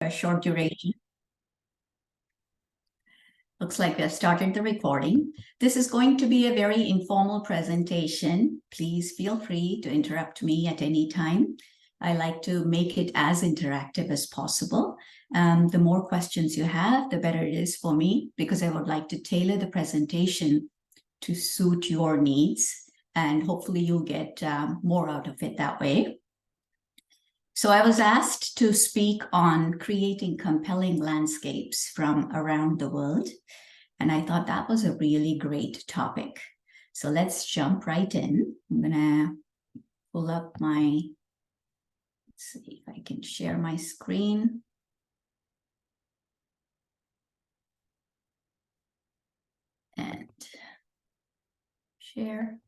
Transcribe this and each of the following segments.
a short duration. Looks like we have started the recording. This is going to be a very informal presentation. Please feel free to interrupt me at any time. I like to make it as interactive as possible. The more questions you have, the better it is for me, because I would like to tailor the presentation to suit your needs, and hopefully you'll get more out of it that way. So I was asked to speak on creating compelling landscapes from around the world, and I thought that was a really great topic. So let's jump right in. I'm gonna pull up my, let's see if I can share my screen. And share.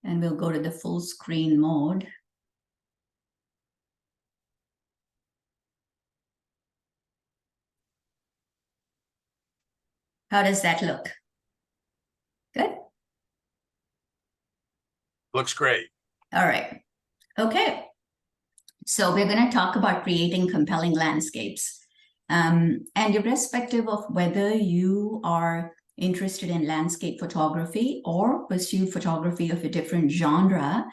And we'll go to the full screen mode. How does that look? Good? Looks great. All right. Okay. So we're going to talk about creating compelling landscapes. And irrespective of whether you are interested in landscape photography or pursue photography of a different genre,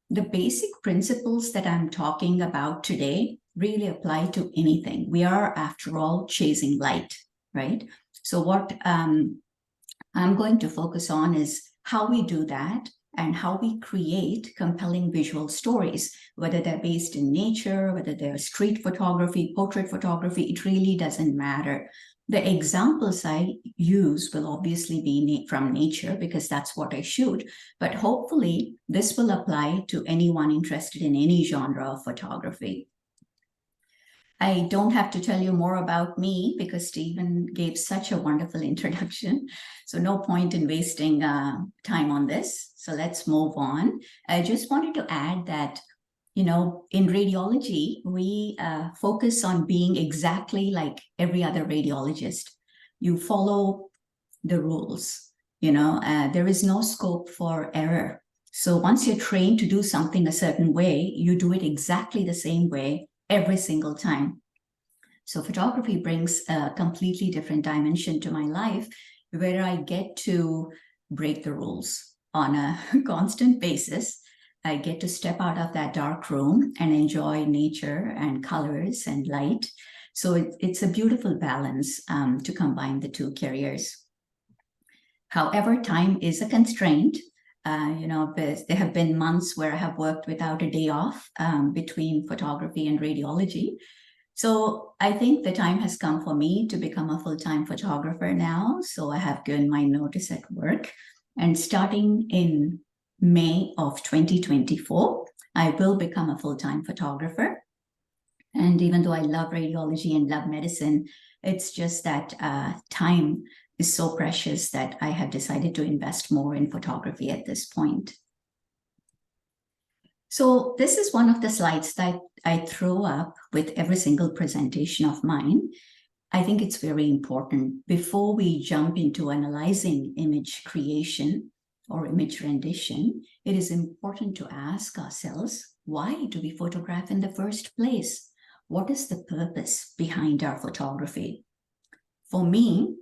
the basic principles that I'm talking about today really apply to anything. We are, after all, chasing light, right? So what I'm going to focus on is how we do that and how we create compelling visual stories, whether they're based in nature, whether they're street photography, portrait photography, it really doesn't matter. The examples I use will obviously be from nature because that's what I shoot, but hopefully this will apply to anyone interested in any genre of photography. I don't have to tell you more about me because Stephen gave such a wonderful introduction. So no point in wasting time on this. So let's move on. I just wanted to add that, you know, in radiology, we focus on being exactly like every other radiologist. You follow the rules, you know, there is no scope for error. So once you're trained to do something a certain way, you do it exactly the same way every single time. So photography brings a completely different dimension to my life where I get to break the rules on a constant basis. I get to step out of that dark room and enjoy nature and colors and light. So it's a beautiful balance to combine the two careers. However, time is a constraint. You know, there have been months where I have worked without a day off between photography and radiology. So I think the time has come for me to become a full-time photographer now. So I have given my notice at work. And starting in May of 2024, I will become a full-time photographer. And even though I love radiology and love medicine, it's just that time is so precious that I have decided to invest more in photography at this point. So this is one of the slides that I throw up with every single presentation of mine. I think it's very important before we jump into analyzing image creation or image rendition, it is important to ask ourselves, why do we photograph in the first place? What is the purpose behind our photography? For me,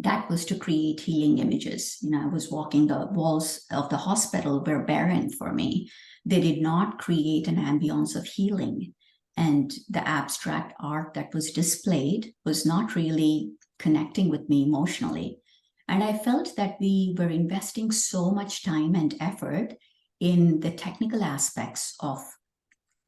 that was to create healing images. You know, I was walking the walls of the hospital were barren for me. They did not create an ambience of healing. And the abstract art that was displayed was not really connecting with me emotionally. And I felt that we were investing so much time and effort in the technical aspects of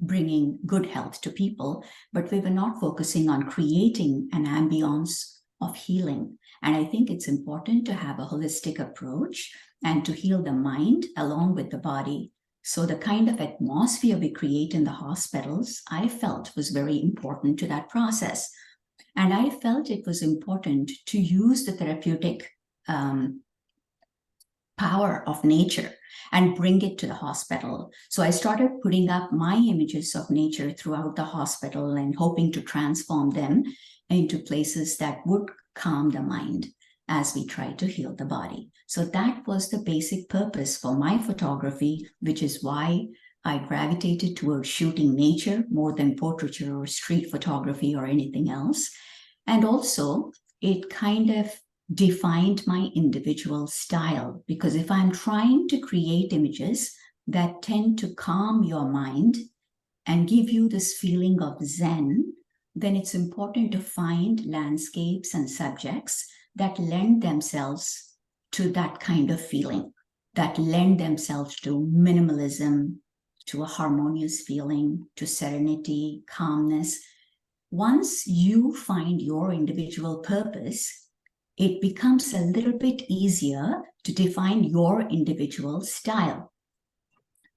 bringing good health to people, but we were not focusing on creating an ambience of healing. And I think it's important to have a holistic approach and to heal the mind along with the body. So the kind of atmosphere we create in the hospitals, I felt was very important to that process. And I felt it was important to use the therapeutic power of nature and bring it to the hospital. So I started putting up my images of nature throughout the hospital and hoping to transform them into places that would calm the mind as we try to heal the body. So that was the basic purpose for my photography, which is why I gravitated towards shooting nature more than portraiture or street photography or anything else. And also, it kind of defined my individual style, because if I'm trying to create images that tend to calm your mind and give you this feeling of Zen, then it's important to find landscapes and subjects that lend themselves to that kind of feeling, that lend themselves to minimalism, to a harmonious feeling, to serenity, calmness. Once you find your individual purpose, it becomes a little bit easier to define your individual style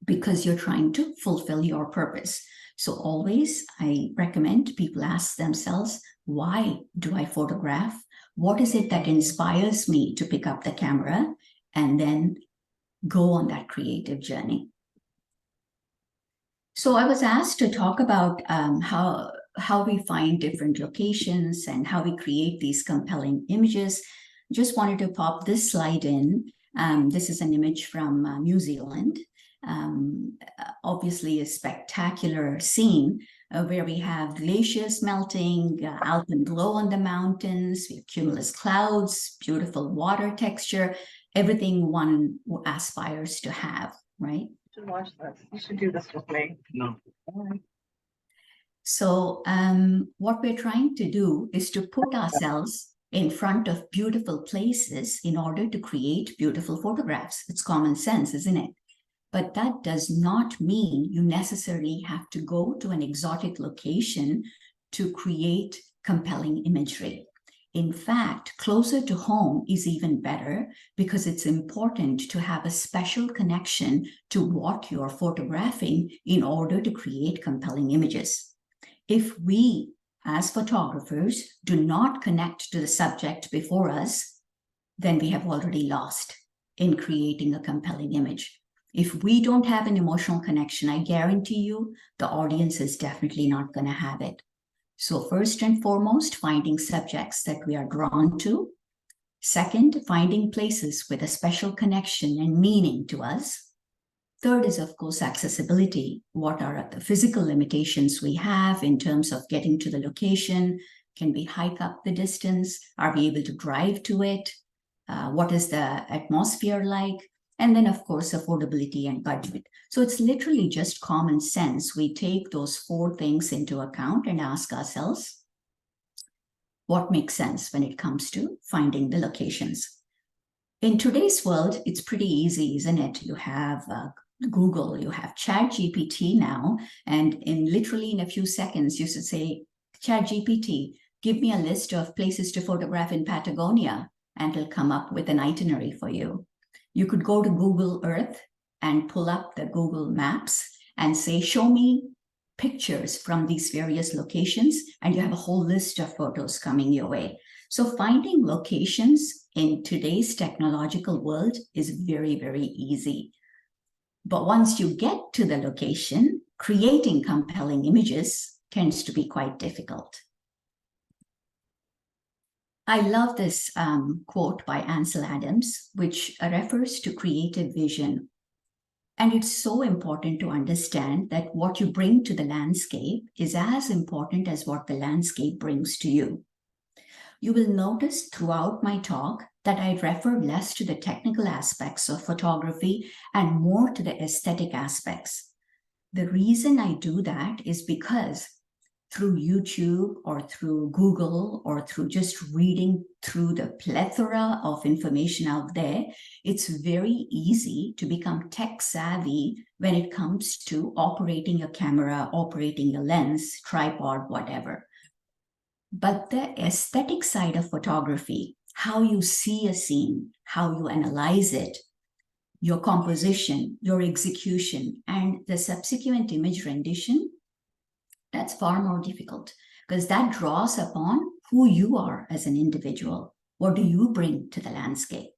because you're trying to fulfill your purpose. So always, I recommend people ask themselves, why do I photograph? What is it that inspires me to pick up the camera? And then go on that creative journey. So I was asked to talk about how we find different locations and how we create these compelling images. Just wanted to pop this slide in. This is an image from New Zealand. Obviously a spectacular scene where we have glaciers melting, alpenglow on the mountains, we have cumulus clouds, beautiful water texture, everything one aspires to have, right? You should watch this. You should do this with me. No. So what we're trying to do is to put ourselves in front of beautiful places in order to create beautiful photographs. It's common sense, isn't it? But that does not mean you necessarily have to go to an exotic location to create compelling imagery. In fact, closer to home is even better because it's important to have a special connection to what you're photographing in order to create compelling images. If we, as photographers, do not connect to the subject before us, then we have already lost in creating a compelling image. If we don't have an emotional connection, I guarantee you the audience is definitely not going to have it. So first and foremost, finding subjects that we are drawn to. Second, finding places with a special connection and meaning to us. Third is, of course, accessibility. What are the physical limitations we have in terms of getting to the location? Can we hike up the distance? Are we able to drive to it? What is the atmosphere like? And then, of course, affordability and budget. So it's literally just common sense. We take those 4 things into account and ask ourselves, what makes sense when it comes to finding the locations? In today's world, it's pretty easy, isn't it? You have Google, you have ChatGPT now, and literally in a few seconds, you should say, ChatGPT, give me a list of places to photograph in Patagonia, and it'll come up with an itinerary for you. You could go to Google Earth and pull up the Google Maps and say, show me pictures from these various locations, and you have a whole list of photos coming your way. So finding locations in today's technological world is very, very easy. But once you get to the location, creating compelling images tends to be quite difficult. I love this quote by Ansel Adams, which refers to creative vision. And it's so important to understand that what you bring to the landscape is as important as what the landscape brings to you. You will notice throughout my talk that I refer less to the technical aspects of photography and more to the aesthetic aspects. The reason I do that is because through YouTube or through Google or through just reading through the plethora of information out there, it's very easy to become tech savvy when it comes to operating a camera, operating a lens, tripod, whatever. But the aesthetic side of photography, how you see a scene, how you analyze it, your composition, your execution, and the subsequent image rendition, that's far more difficult because that draws upon who you are as an individual. What do you bring to the landscape?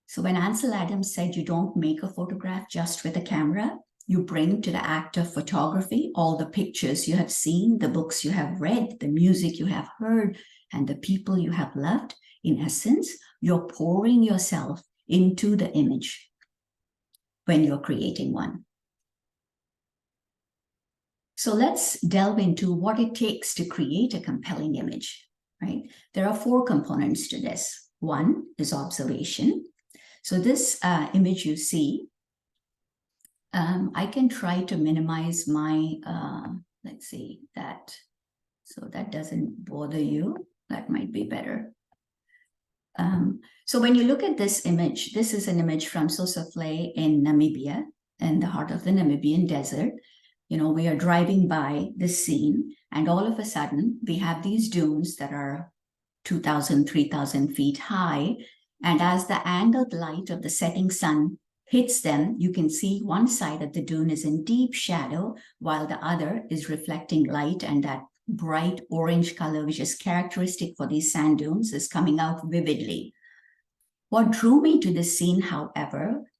So when Ansel Adams said you don't make a photograph just with a camera, you bring to the act of photography all the pictures you have seen, the books you have read, the music you have heard, and the people you have loved. In essence, you're pouring yourself into the image when you're creating one. So let's delve into what it takes to create a compelling image, right? There are 4 components to this. One is observation. So this image you see, I can try to minimize my, let's see that, so that doesn't bother you. That might be better. So when you look at this image, this is an image from Sosofle in Namibia, in the heart of the Namibian desert. You know, we are driving by this scene, and all of a sudden, we have these dunes that are 2,000, 3,000 feet high. And as the angled light of the setting sun hits them, you can see one side of the dune is in deep shadow, while the other is reflecting light, and that bright orange color, which is characteristic for these sand dunes, is coming out vividly. What drew me to this scene, however,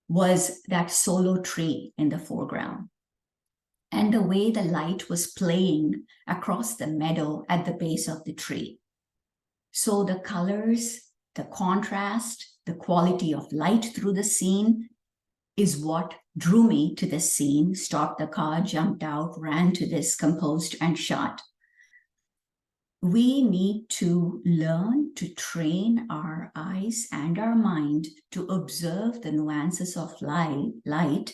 was that solo tree in the foreground and the way the light was playing across the meadow at the base of the tree. So the colors, the contrast, the quality of light through the scene is what drew me to the scene, stopped the car, jumped out, ran to this, composed, and shot. We need to learn to train our eyes and our mind to observe the nuances of light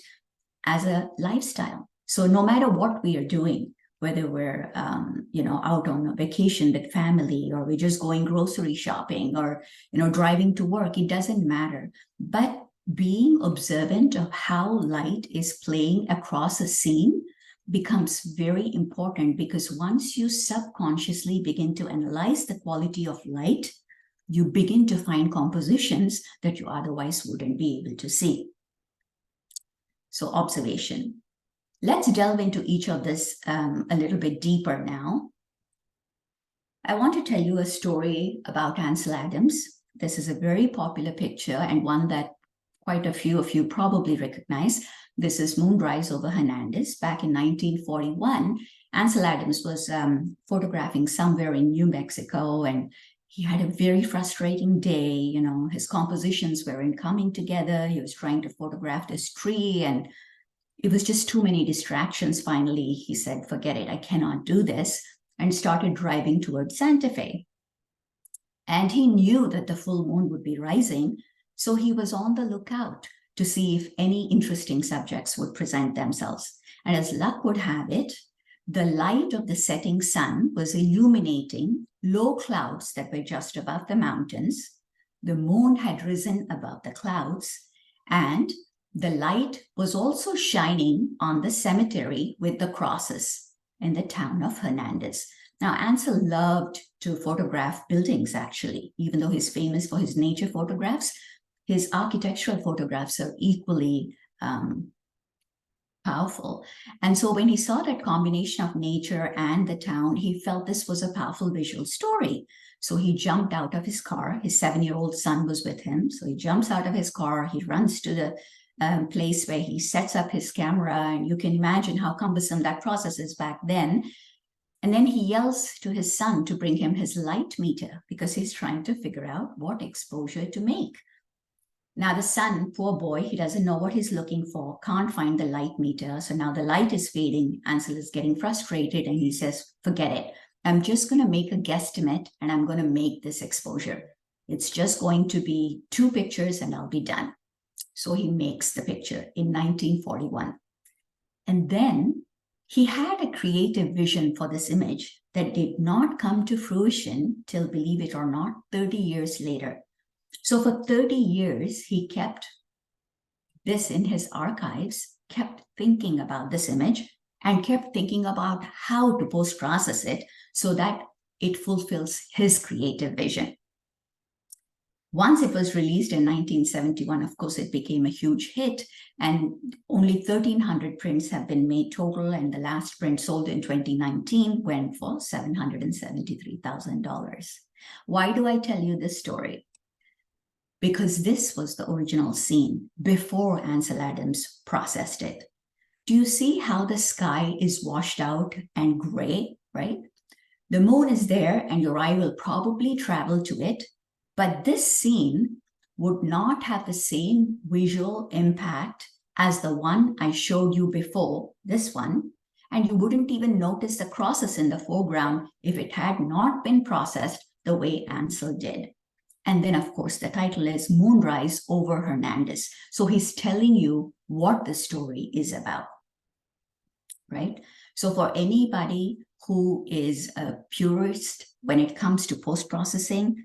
as a lifestyle. So no matter what we are doing, whether we're out on a vacation with family, or we're just going grocery shopping, or driving to work, it doesn't matter. But being observant of how light is playing across a scene becomes very important, because once you subconsciously begin to analyze the quality of light, you begin to find compositions that you otherwise wouldn't be able to see. So observation. Let's delve into each of this a little bit deeper now. I want to tell you a story about Ansel Adams. This is a very popular picture, and one that quite a few of you probably recognize. This is Moonrise over Hernandez. Back in 1941, Ansel Adams was photographing somewhere in New Mexico, and he had a very frustrating day. His compositions weren't coming together. He was trying to photograph this tree, and it was just too many distractions. Finally, he said, forget it, I cannot do this, and started driving towards Santa Fe. And he knew that the full moon would be rising, so he was on the lookout to see if any interesting subjects would present themselves. And as luck would have it, the light of the setting sun was illuminating low clouds that were just above the mountains. The moon had risen above the clouds, and the light was also shining on the cemetery with the crosses in the town of Hernandez. Now, Ansel loved to photograph buildings, actually. Even though he's famous for his nature photographs, his architectural photographs are equally powerful. And so when he saw that combination of nature and the town, he felt this was a powerful visual story. So he jumped out of his car. His 7-year-old son was with him. So he jumps out of his car. He runs to the place where he sets up his camera. And you can imagine how cumbersome that process is back then. And then he yells to his son to bring him his light meter, because he's trying to figure out what exposure to make. Now the son, poor boy, he doesn't know what he's looking for, can't find the light meter. So now the light is fading. Ansel is getting frustrated, and he says, forget it. I'm just going to make a guesstimate, and I'm going to make this exposure. It's just going to be 2 pictures and I'll be done. So he makes the picture in 1941. And then he had a creative vision for this image that did not come to fruition till, believe it or not, 30 years later. So for 30 years, he kept this in his archives, kept thinking about this image, and kept thinking about how to post-process it so that it fulfills his creative vision. Once it was released in 1971, of course, it became a huge hit, and only 1,300 prints have been made total, and the last print sold in 2019 went for $773,000. Why do I tell you this story? Because this was the original scene before Ansel Adams processed it. Do you see how the sky is washed out and gray, right? The moon is there, and your eye will probably travel to it, but this scene would not have the same visual impact as the one I showed you before, this one. And you wouldn't even notice the crosses in the foreground if it had not been processed the way Ansel did. And then, of course, the title is Moonrise over Hernandez. So he's telling you what the story is about, right? So for anybody who is a purist when it comes to post-processing,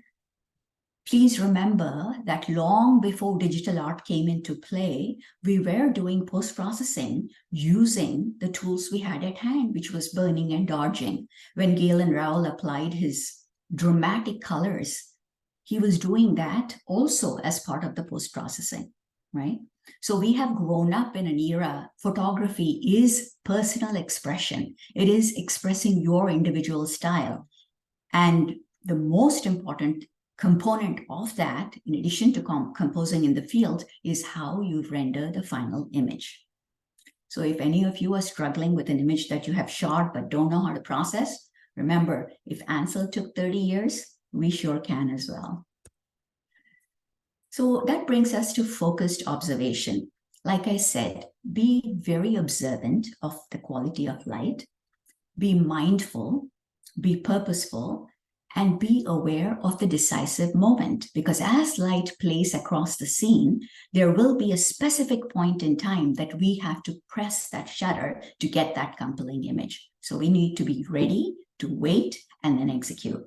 please remember that long before digital art came into play, we were doing post-processing using the tools we had at hand, which was burning and dodging. When Galen Rowell applied his dramatic colors, he was doing that also as part of the post-processing, right? So we have grown up in an era, photography is personal expression. It is expressing your individual style. And the most important component of that, in addition to composing in the field, is how you render the final image. So if any of you are struggling with an image that you have shot but don't know how to process, remember, if Ansel took 30 years, we sure can as well. So that brings us to focused observation. Like I said, be very observant of the quality of light, be mindful, be purposeful, and be aware of the decisive moment. Because as light plays across the scene, there will be a specific point in time that we have to press that shutter to get that compelling image. So we need to be ready to wait and then execute.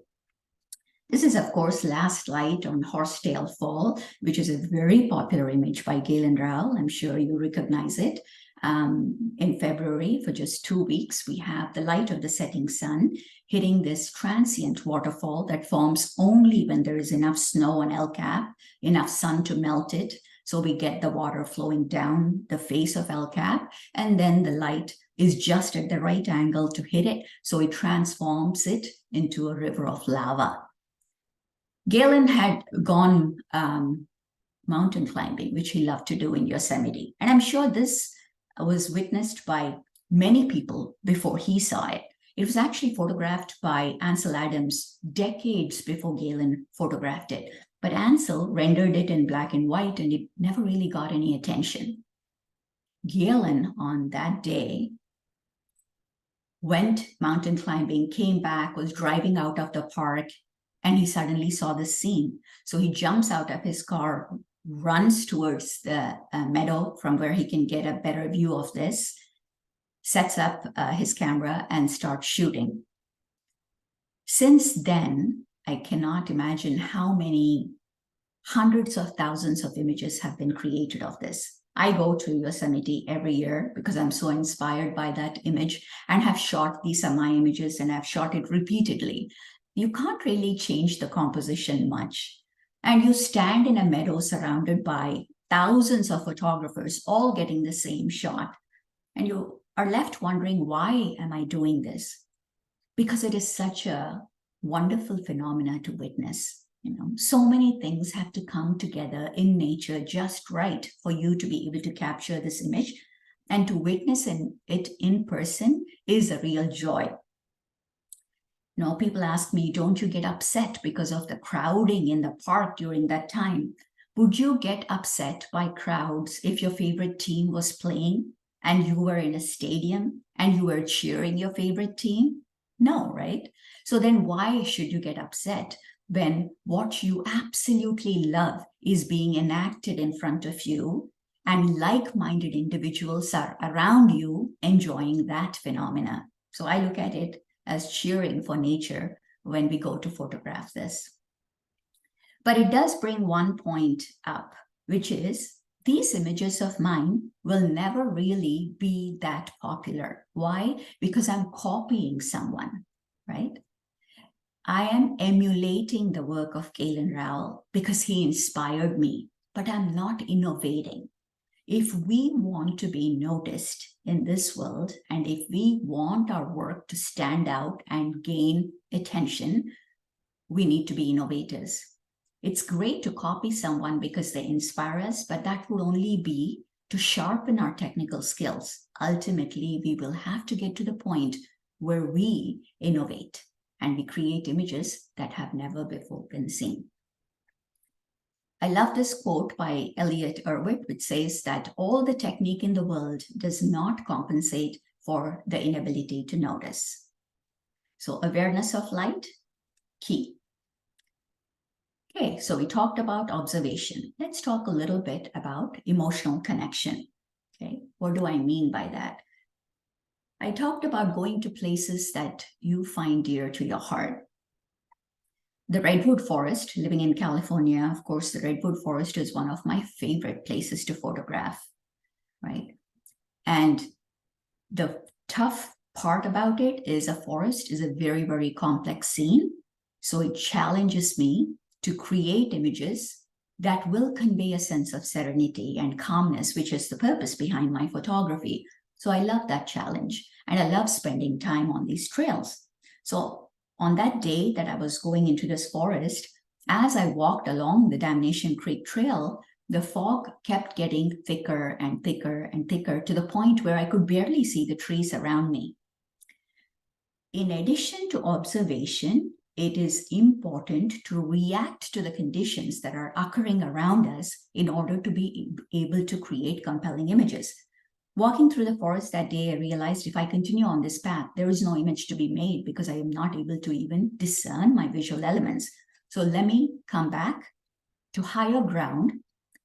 This is, of course, Last Light on Horsetail Fall, which is a very popular image by Galen Rowell. I'm sure you recognize it. In February, for just 2 weeks, we have the light of the setting sun hitting this transient waterfall that forms only when there is enough snow on El Cap, enough sun to melt it. So we get the water flowing down the face of El Cap, and then the light is just at the right angle to hit it. So it transforms it into a river of lava. Galen had gone mountain climbing, which he loved to do in Yosemite. And I'm sure this was witnessed by many people before he saw it. It was actually photographed by Ansel Adams decades before Galen photographed it. But Ansel rendered it in black and white, and it never really got any attention. Galen, on that day, went mountain climbing, came back, was driving out of the park, and he suddenly saw the scene. So he jumps out of his car, runs towards the meadow from where he can get a better view of this, sets up his camera and starts shooting. Since then, I cannot imagine how many hundreds of thousands of images have been created of this. I go to Yosemite every year because I'm so inspired by that image and have shot, these are my images and I've shot it repeatedly. You can't really change the composition much. And you stand in a meadow surrounded by thousands of photographers, all getting the same shot. And you are left wondering, why am I doing this? Because it is such a wonderful phenomena to witness. You know, so many things have to come together in nature just right for you to be able to capture this image. And to witness it in person is a real joy. You know, people ask me, don't you get upset because of the crowding in the park during that time? Would you get upset by crowds if your favorite team was playing and you were in a stadium and you were cheering your favorite team? No, right? So then why should you get upset when what you absolutely love is being enacted in front of you and like-minded individuals are around you enjoying that phenomena? So I look at it as cheering for nature when we go to photograph this. But it does bring one point up, which is these images of mine will never really be that popular. Why? Because I'm copying someone, right? I am emulating the work of Galen Rowell because he inspired me, but I'm not innovating. If we want to be noticed in this world, and if we want our work to stand out and gain attention, we need to be innovators. It's great to copy someone because they inspire us, but that will only be to sharpen our technical skills. Ultimately, we will have to get to the point where we innovate and we create images that have never before been seen. I love this quote by Elliot Erwitt, which says that all the technique in the world does not compensate for the inability to notice. So awareness of light, key. Okay, so we talked about observation. Let's talk a little bit about emotional connection. Okay, what do I mean by that? I talked about going to places that you find dear to your heart. The Redwood Forest, living in California, of course, the Redwood Forest is one of my favorite places to photograph, right? And the tough part about it is a forest is a very, very complex scene. So it challenges me to create images that will convey a sense of serenity and calmness, which is the purpose behind my photography. So I love that challenge, and I love spending time on these trails. So on that day that I was going into this forest, as I walked along the Damnation Creek Trail, the fog kept getting thicker and thicker and thicker to the point where I could barely see the trees around me. In addition to observation, it is important to react to the conditions that are occurring around us in order to be able to create compelling images. Walking through the forest that day, I realized if I continue on this path, there is no image to be made because I am not able to even discern my visual elements. So let me come back to higher ground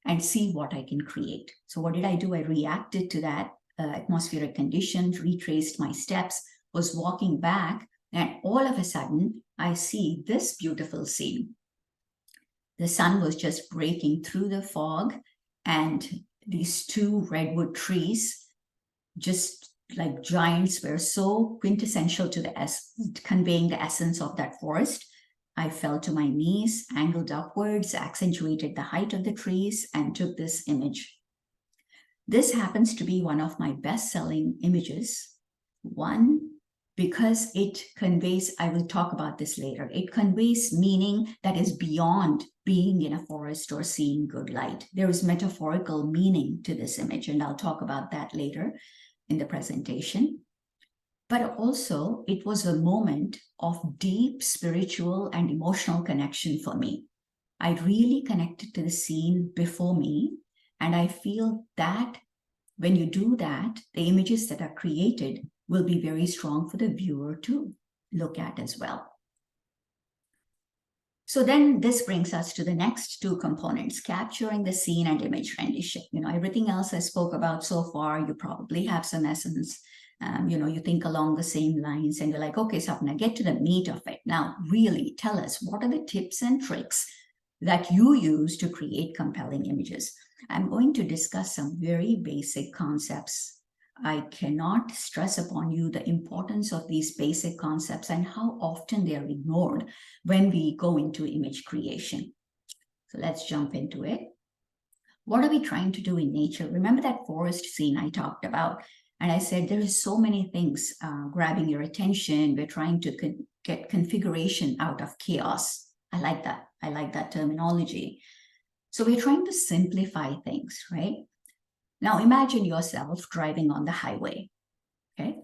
and see what I can create. So what did I do? I reacted to that atmospheric condition, retraced my steps, was walking back, and all of a sudden, I see this beautiful scene. The sun was just breaking through the fog, and these two redwood trees, just like giants, were so quintessential to conveying the essence of that forest. I fell to my knees, angled upwards, accentuated the height of the trees, and took this image. This happens to be one of my best-selling images. One, because it conveys, I will talk about this later, it conveys meaning that is beyond being in a forest or seeing good light. There is metaphorical meaning to this image, and I'll talk about that later in the presentation. But also, it was a moment of deep spiritual and emotional connection for me. I really connected to the scene before me, and I feel that when you do that, the images that are created will be very strong for the viewer to look at as well. So then this brings us to the next two components, capturing the scene and image rendition. Everything else I spoke about so far, you probably have some essence. You think along the same lines and you're like, okay, Sapna, get to the meat of it. Now, really tell us, what are the tips and tricks that you use to create compelling images? I'm going to discuss some very basic concepts. I cannot stress upon you the importance of these basic concepts and how often they are ignored when we go into image creation. So let's jump into it. What are we trying to do in nature? Remember that forest scene I talked about? And I said, there is so many things grabbing your attention. We're trying to get configuration out of chaos. I like that. I like that terminology. So we're trying to simplify things, right? Now imagine yourself driving on the highway, okay?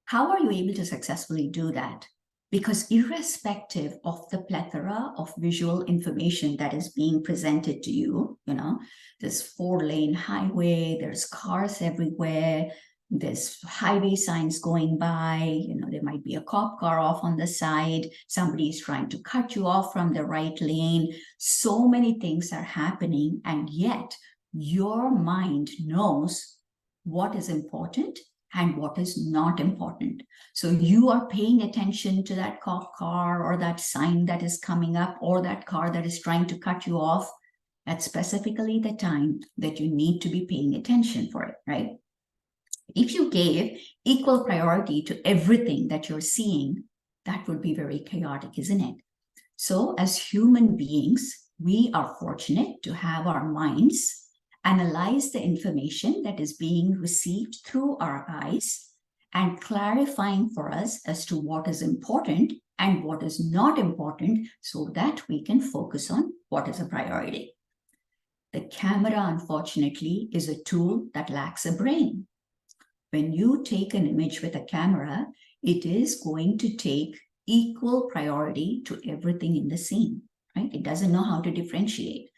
How are you able to successfully do that? Because irrespective of the plethora of visual information that is being presented to you, this 4-lane highway, there's cars everywhere, there's highway signs going by, there might be a cop car off on the side, somebody is trying to cut you off from the right lane. So many things are happening, and yet your mind knows what is important and what is not important. So you are paying attention to that cop car or that sign that is coming up or that car that is trying to cut you off at specifically the time that you need to be paying attention for it, right? If you gave equal priority to everything that you're seeing, that would be very chaotic, isn't it? So as human beings, we are fortunate to have our minds analyze the information that is being received through our eyes and clarifying for us as to what is important and what is not important so that we can focus on what is a priority. The camera, unfortunately, is a tool that lacks a brain. When you take an image with a camera, it is going to take equal priority to everything in the scene, right? It doesn't know how to differentiate.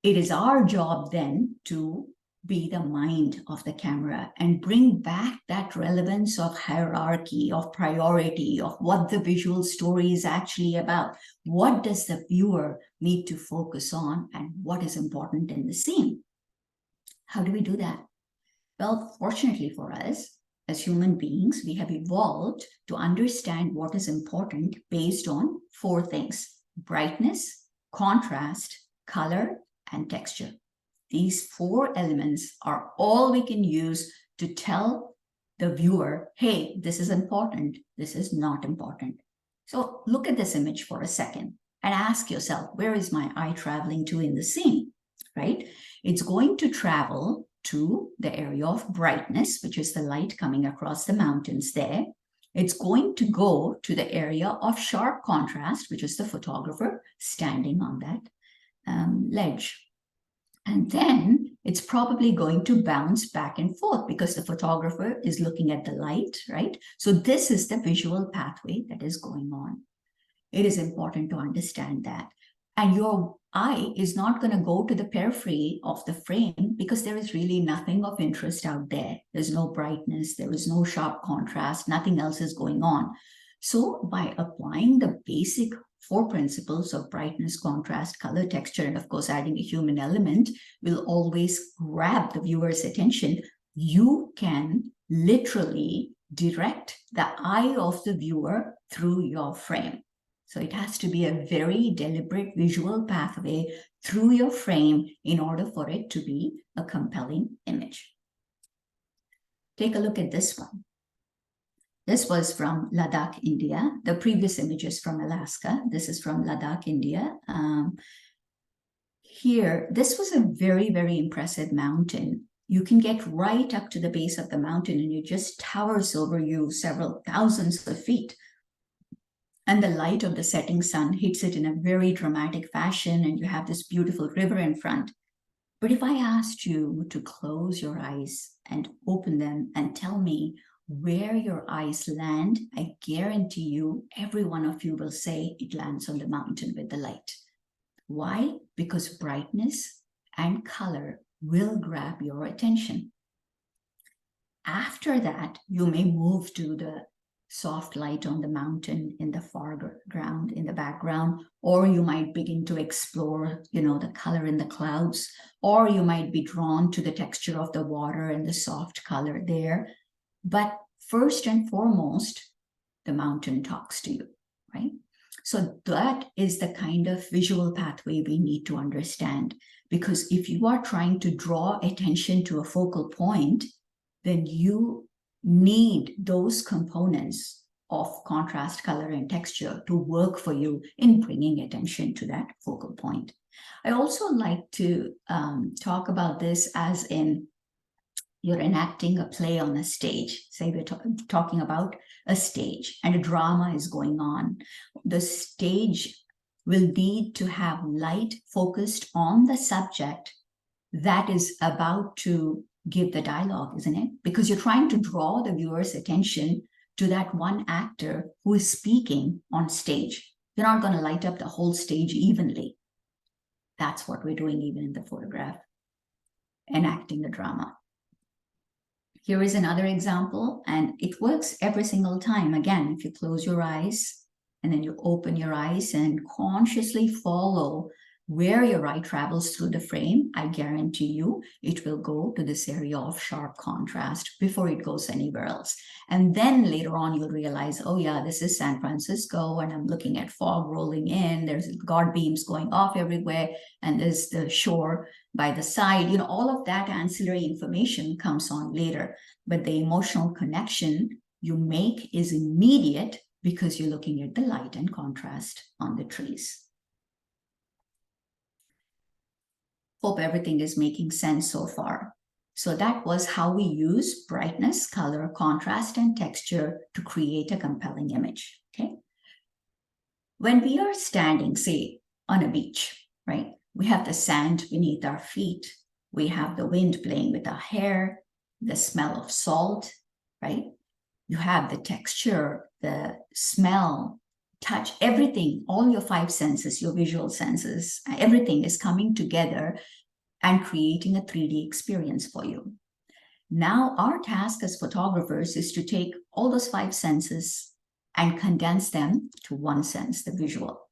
It is our job then to be the mind of the camera and bring back that relevance of hierarchy, of priority, of what the visual story is actually about. What does the viewer need to focus on and what is important in the scene? How do we do that? Well, fortunately for us, as human beings, we have evolved to understand what is important based on 4 things: brightness, contrast, color, and texture. These 4 elements are all we can use to tell the viewer, hey, this is important, this is not important. So look at this image for a second and ask yourself, where is my eye traveling to in the scene, right? It's going to travel to the area of brightness, which is the light coming across the mountains there. It's going to go to the area of sharp contrast, which is the photographer standing on that ledge. And then it's probably going to bounce back and forth because the photographer is looking at the light, right? So this is the visual pathway that is going on. It is important to understand that. And your eye is not going to go to the periphery of the frame because there is really nothing of interest out there. There's no brightness, there is no sharp contrast, nothing else is going on. So by applying the basic 4 principles of brightness, contrast, color, texture, and of course adding a human element will always grab the viewer's attention. You can literally direct the eye of the viewer through your frame. So it has to be a very deliberate visual pathway through your frame in order for it to be a compelling image. Take a look at this one. This was from Ladakh, India. The previous image is from Alaska. This is from Ladakh, India. Here, this was a very, very impressive mountain. You can get right up to the base of the mountain and it just towers over you several thousands of feet. And the light of the setting sun hits it in a very dramatic fashion, and you have this beautiful river in front. But if I asked you to close your eyes and open them and tell me where your eyes land, I guarantee you, every one of you will say it lands on the mountain with the light. Why? Because brightness and color will grab your attention. After that, you may move to the soft light on the mountain in the foreground, in the background, or you might begin to explore, the color in the clouds, or you might be drawn to the texture of the water and the soft color there. But first and foremost, the mountain talks to you, right? So that is the kind of visual pathway we need to understand, because if you are trying to draw attention to a focal point, then you need those components of contrast, color, and texture to work for you in bringing attention to that focal point. I also like to talk about this as in you're enacting a play on a stage. Say we're talking about a stage and a drama is going on. The stage will need to have light focused on the subject that is about to give the dialogue, isn't it? Because you're trying to draw the viewer's attention to that one actor who is speaking on stage. You're not going to light up the whole stage evenly. That's what we're doing even in the photograph, enacting the drama. Here is another example, and it works every single time. Again, if you close your eyes and then you open your eyes and consciously follow where your eye travels through the frame, I guarantee you it will go to this area of sharp contrast before it goes anywhere else. And then later on, you'll realize, oh yeah, this is San Francisco, and I'm looking at fog rolling in. There's guard beams going off everywhere, and there's the shore by the side. All of that ancillary information comes on later. But the emotional connection you make is immediate because you're looking at the light and contrast on the trees. Hope everything is making sense so far. So that was how we use brightness, color, contrast, and texture to create a compelling image, okay? When we are standing, say, on a beach, right? We have the sand beneath our feet. We have the wind playing with our hair, the smell of salt, right? You have the texture, the smell, touch, everything, all your 5 senses, your visual senses, everything is coming together and creating a 3D experience for you. Now, our task as photographers is to take all those 5 senses and condense them to one sense, the visual,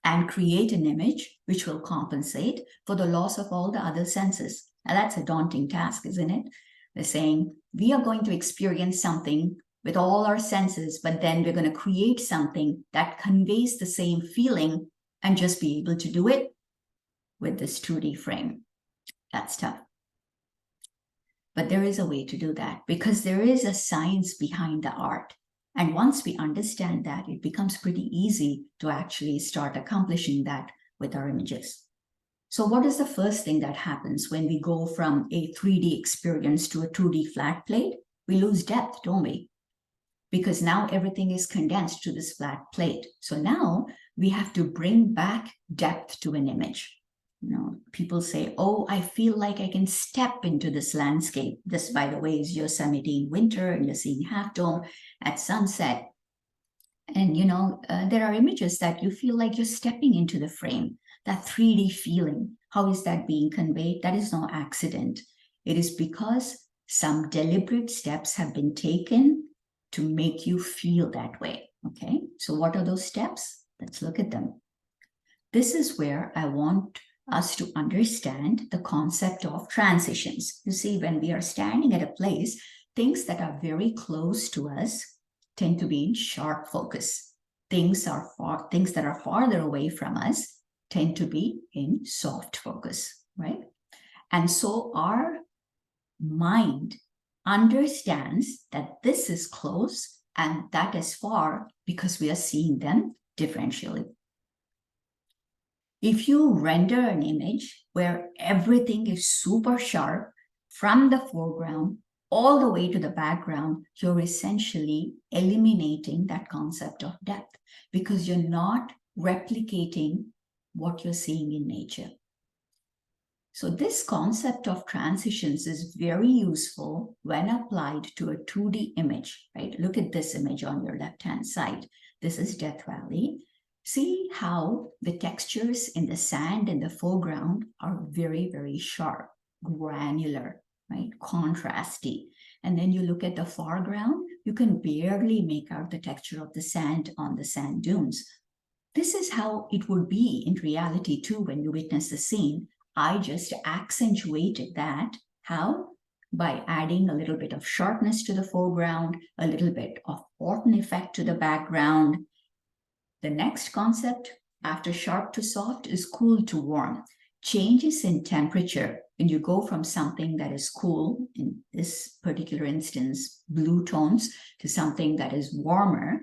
and create an image which will compensate for the loss of all the other senses. Now, that's a daunting task, isn't it? They're saying, we are going to experience something with all our senses, but then we're going to create something that conveys the same feeling and just be able to do it with this 2D frame. That's tough. But there is a way to do that because there is a science behind the art. And once we understand that, it becomes pretty easy to actually start accomplishing that with our images. So what is the first thing that happens when we go from a 3D experience to a 2D flat plate? We lose depth, don't we? Because now everything is condensed to this flat plate. So now we have to bring back depth to an image. People say, oh, I feel like I can step into this landscape. This, by the way, is Yosemite in winter, and you're seeing Half Dome at sunset. And, there are images that you feel like you're stepping into the frame, that 3D feeling. How is that being conveyed? That is no accident. It is because some deliberate steps have been taken to make you feel that way. Okay, so what are those steps? Let's look at them. This is where I want us to understand the concept of transitions. You see, when we are standing at a place, things that are very close to us tend to be in sharp focus. Things that are farther away from us tend to be in soft focus, right? And so our mind understands that this is close and that is far because we are seeing them differentially. If you render an image where everything is super sharp from the foreground all the way to the background, you're essentially eliminating that concept of depth because you're not replicating what you're seeing in nature. So this concept of transitions is very useful when applied to a 2D image, right? Look at this image on your left-hand side. This is Death Valley. See how the textures in the sand in the foreground are very, very sharp, granular, right? Contrasty. And then you look at the foreground, you can barely make out the texture of the sand on the sand dunes. This is how it would be in reality too when you witness the scene. I just accentuated that. How? By adding a little bit of sharpness to the foreground, a little bit of Orton effect to the background. The next concept after sharp to soft is cool to warm. Changes in temperature when you go from something that is cool, in this particular instance, blue tones, to something that is warmer,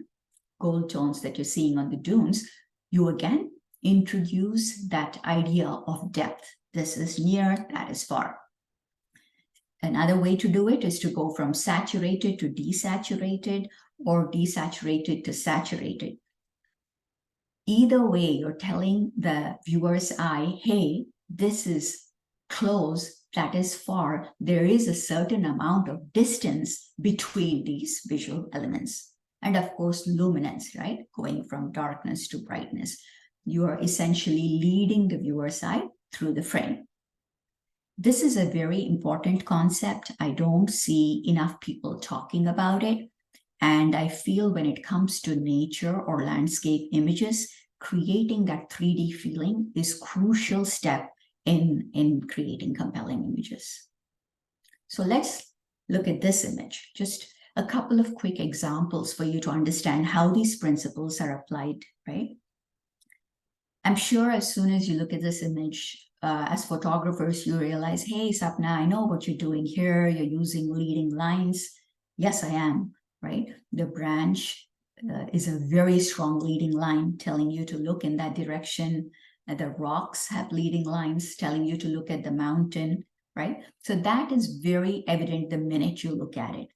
gold tones that you're seeing on the dunes, you again introduce that idea of depth. This is near, that is far. Another way to do it is to go from saturated to desaturated or desaturated to saturated. Either way, you're telling the viewer's eye, hey, this is close, that is far. There is a certain amount of distance between these visual elements. And of course, luminance, right? Going from darkness to brightness. You are essentially leading the viewer's eye through the frame. This is a very important concept. I don't see enough people talking about it. And I feel when it comes to nature or landscape images, creating that 3D feeling is a crucial step in creating compelling images. So let's look at this image. Just a couple of quick examples for you to understand how these principles are applied, right? I'm sure as soon as you look at this image, as photographers, you realize, hey, Sapna, I know what you're doing here. You're using leading lines. Yes, I am, right? The branch is a very strong leading line telling you to look in that direction. The rocks have leading lines telling you to look at the mountain, right? So that is very evident the minute you look at it.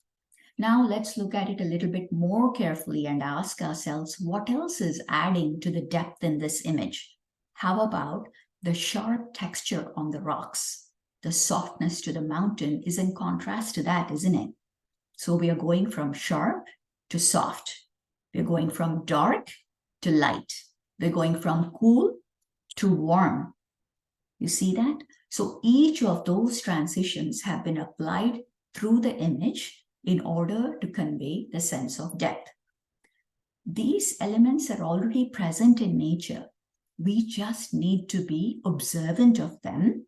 Now let's look at it a little bit more carefully and ask ourselves, what else is adding to the depth in this image? How about the sharp texture on the rocks? The softness to the mountain is in contrast to that, isn't it? So we are going from sharp to soft. We're going from dark to light. We're going from cool to warm. You see that? So each of those transitions have been applied through the image in order to convey the sense of depth. These elements are already present in nature. We just need to be observant of them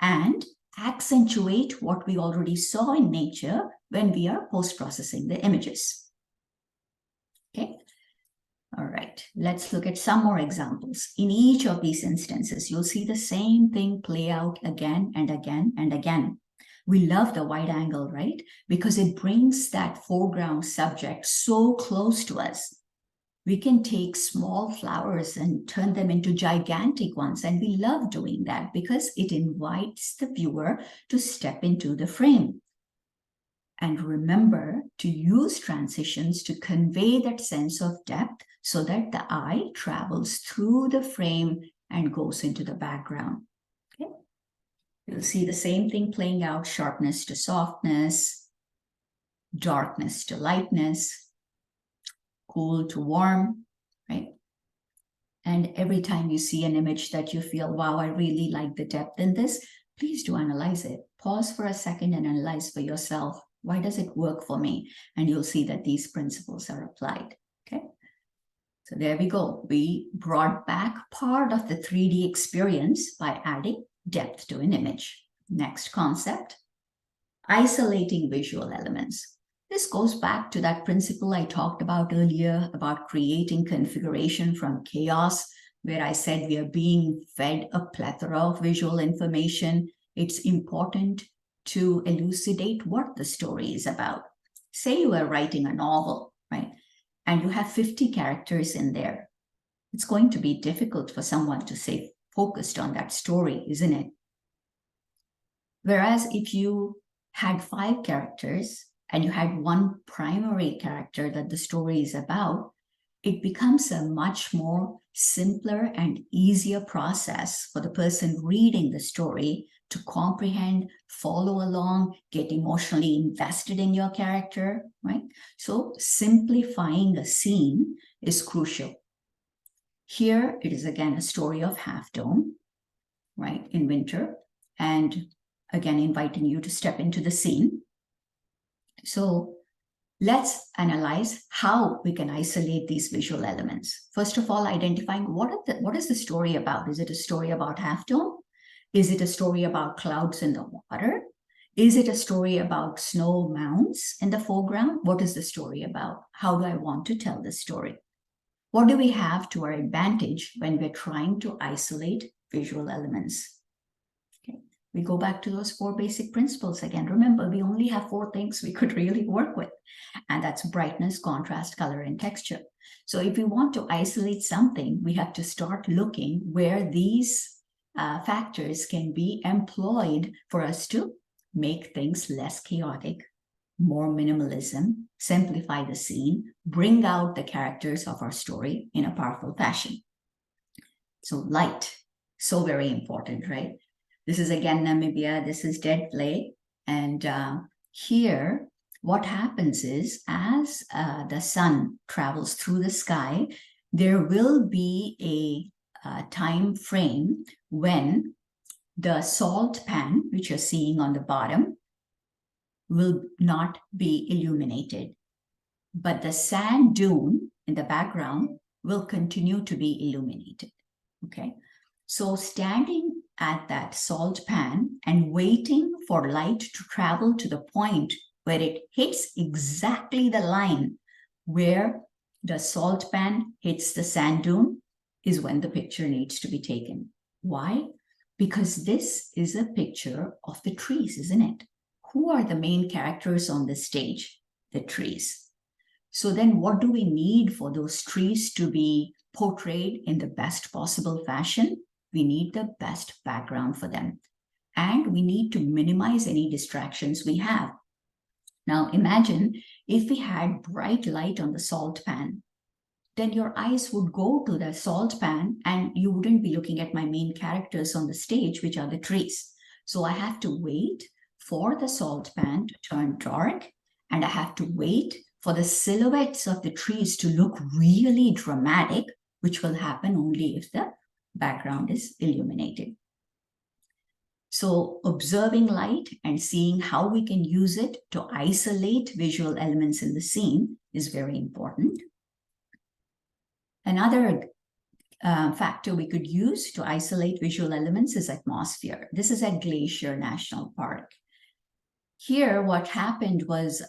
and accentuate what we already saw in nature when we are post-processing the images. Okay. All right, let's look at some more examples. In each of these instances, you'll see the same thing play out again and again and again. We love the wide angle, right? Because it brings that foreground subject so close to us. We can take small flowers and turn them into gigantic ones. And we love doing that because it invites the viewer to step into the frame. And remember to use transitions to convey that sense of depth so that the eye travels through the frame and goes into the background. Okay. You'll see the same thing playing out: sharpness to softness, darkness to lightness, cool to warm, right? And every time you see an image that you feel, wow, I really like the depth in this, please do analyze it. Pause for a second and analyze for yourself. Why does it work for me? And you'll see that these principles are applied, okay? So there we go. We brought back part of the 3D experience by adding depth to an image. Next concept, isolating visual elements. This goes back to that principle I talked about earlier about creating configuration from chaos, where I said we are being fed a plethora of visual information. It's important to elucidate what the story is about. Say you are writing a novel, right? And you have 50 characters in there. It's going to be difficult for someone to stay focused on that story, isn't it? Whereas if you had 5 characters and you had one primary character that the story is about, it becomes a much more simpler and easier process for the person reading the story to comprehend, follow along, get emotionally invested in your character, right? So simplifying a scene is crucial. Here, it is again a story of Half Dome, right, in winter, and again, inviting you to step into the scene. So let's analyze how we can isolate these visual elements. First of all, identifying what is the story about? Is it a story about Half Dome? Is it a story about clouds in the water? Is it a story about snow mounds in the foreground? What is the story about? How do I want to tell the story? What do we have to our advantage when we're trying to isolate visual elements? Okay. We go back to those 4 basic principles again. Remember, we only have 4 things we could really work with, and that's brightness, contrast, color, and texture. So if we want to isolate something, we have to start looking where these factors can be employed for us to make things less chaotic, more minimalism, simplify the scene, bring out the characters of our story in a powerful fashion. So light, so very important, right? This is again Namibia, this is Dead Play. And here, what happens is as the sun travels through the sky, there will be a time frame when the salt pan, which you're seeing on the bottom, will not be illuminated. But the sand dune in the background will continue to be illuminated. Okay. So standing at that salt pan and waiting for light to travel to the point where it hits exactly the line where the salt pan hits the sand dune is when the picture needs to be taken. Why? Because this is a picture of the trees, isn't it? Who are the main characters on the stage? The trees. So then what do we need for those trees to be portrayed in the best possible fashion? We need the best background for them. And we need to minimize any distractions we have. Now imagine if we had bright light on the salt pan, then your eyes would go to the salt pan and you wouldn't be looking at my main characters on the stage, which are the trees. So I have to wait for the salt pan to turn dark, and I have to wait for the silhouettes of the trees to look really dramatic, which will happen only if the background is illuminated. So observing light and seeing how we can use it to isolate visual elements in the scene is very important. Another factor we could use to isolate visual elements is atmosphere. This is at Glacier National Park. Here, what happened was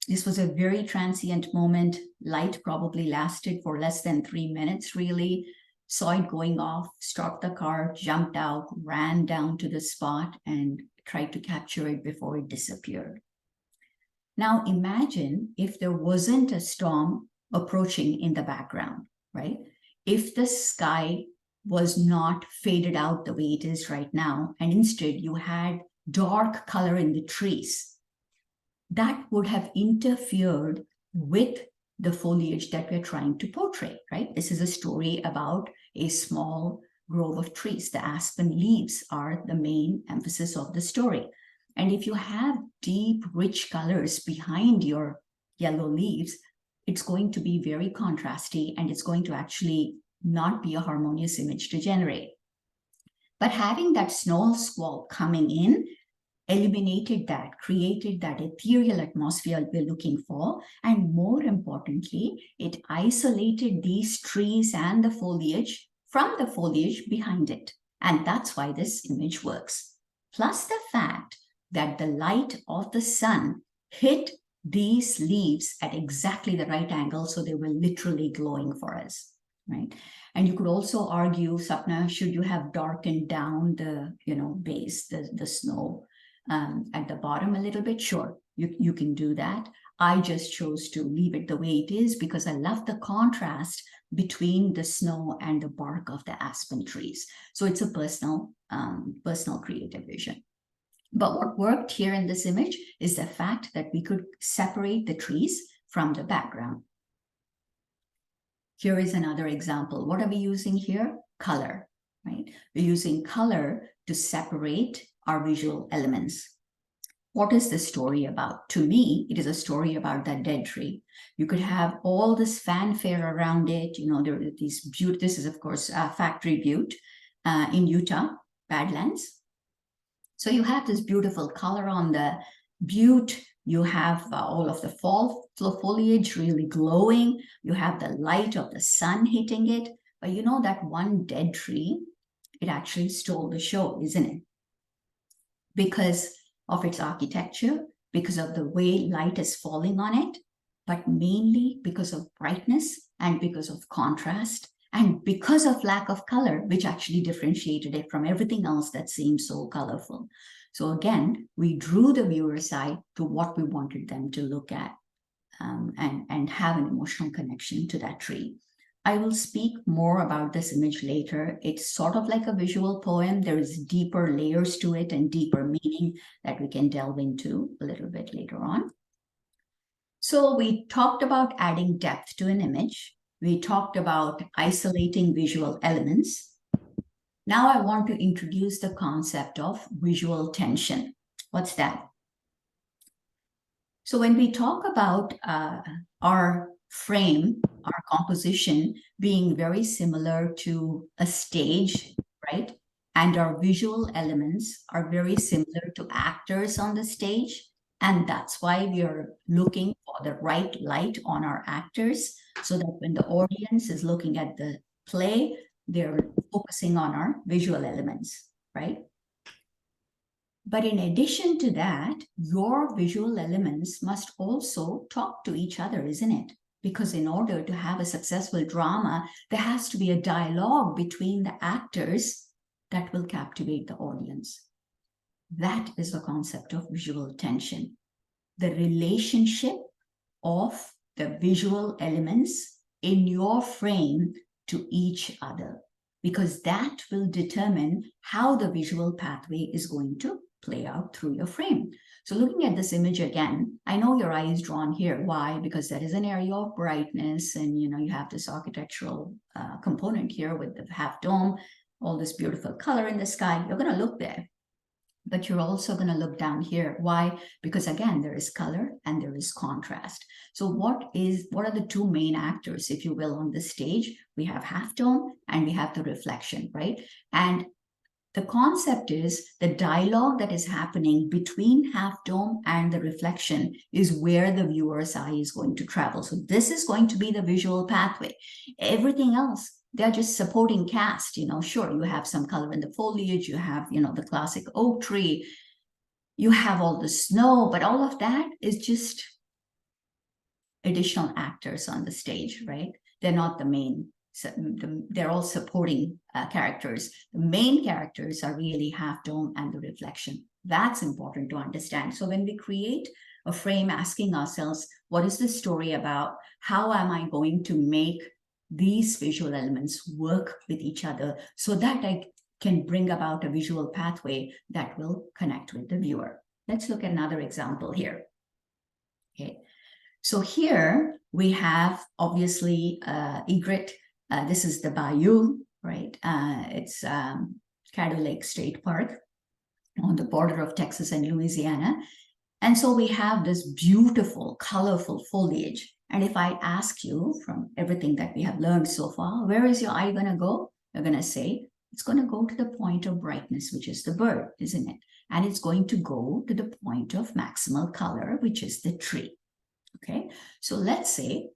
this was a very transient moment. Light probably lasted for less than 3 minutes, really. Saw it going off, stopped the car, jumped out, ran down to the spot, and tried to capture it before it disappeared. Now, imagine if there wasn't a storm approaching in the background, right? If the sky was not faded out the way it is right now, and instead you had dark color in the trees, that would have interfered with the foliage that we're trying to portray, right? This is a story about a small grove of trees. The aspen leaves are the main emphasis of the story. And if you have deep, rich colors behind your yellow leaves, it's going to be very contrasty and it's going to actually not be a harmonious image to generate. But having that snow squall coming in eliminated that, created that ethereal atmosphere we're looking for. And more importantly, it isolated these trees and the foliage from the foliage behind it. And that's why this image works. Plus the fact that the light of the sun hit these leaves at exactly the right angle, so they were literally glowing for us, right? And you could also argue, Sapna, should you have darkened down the, base, the snow at the bottom a little bit? Sure, you can do that. I just chose to leave it the way it is because I love the contrast between the snow and the bark of the aspen trees. So it's a personal creative vision. But what worked here in this image is the fact that we could separate the trees from the background. Here is another example. What are we using here? Color, right? We're using color to separate our visual elements. What is the story about? To me, it is a story about that dead tree. You could have all this fanfare around it. There are these butte. This is, of course, Factory Butte in Utah, Badlands. So you have this beautiful color on the butte. You have all of the fall foliage really glowing. You have the light of the sun hitting it. But that one dead tree, it actually stole the show, isn't it? Because of its architecture, because of the way light is falling on it, but mainly because of brightness and because of contrast and because of lack of color, which actually differentiated it from everything else that seemed so colorful. So again, we drew the viewer's eye to what we wanted them to look at and have an emotional connection to that tree. I will speak more about this image later. It's sort of like a visual poem. There is deeper layers to it and deeper meaning that we can delve into a little bit later on. So we talked about adding depth to an image. We talked about isolating visual elements. Now I want to introduce the concept of visual tension. What's that? So when we talk about our frame, our composition being very similar to a stage, right? And our visual elements are very similar to actors on the stage. And that's why we are looking for the right light on our actors so that when the audience is looking at the play, they're focusing on our visual elements, right? But in addition to that, your visual elements must also talk to each other, isn't it? Because in order to have a successful drama, there has to be a dialogue between the actors that will captivate the audience. That is the concept of visual tension. The relationship of the visual elements in your frame to each other, because that will determine how the visual pathway is going to play out through your frame. So looking at this image again, I know your eye is drawn here. Why? Because there is an area of brightness and you have this architectural component here with the half dome, all this beautiful color in the sky. You're going to look there. But you're also going to look down here. Why? Because again, there is color and there is contrast. So what are the two main actors, if you will, on the stage? We have half dome and we have the reflection, right? And The concept is the dialogue that is happening between half dome and the reflection is where the viewer's eye is going to travel. So this is going to be the visual pathway. Everything else, they're just supporting cast. Sure, you have some color in the foliage, you have, the classic oak tree, you have all the snow, but all of that is just additional actors on the stage, right? They're not the main. So they're all supporting characters. The main characters are really half dome and the reflection. That's important to understand. So when we create a frame asking ourselves, what is the story about? How am I going to make these visual elements work with each other so that I can bring about a visual pathway that will connect with the viewer? Let's look at another example here. Okay. So here we have obviously egret. This is the bayou, right? It's Caddo Lake State Park on the border of Texas and Louisiana. And so we have this beautiful, colorful foliage. And if I ask you from everything that we have learned so far, where is your eye going to go? You're going to say, it's going to go to the point of brightness, which is the bird, isn't it? And it's going to go to the point of maximal color, which is the tree. Okay, so let's say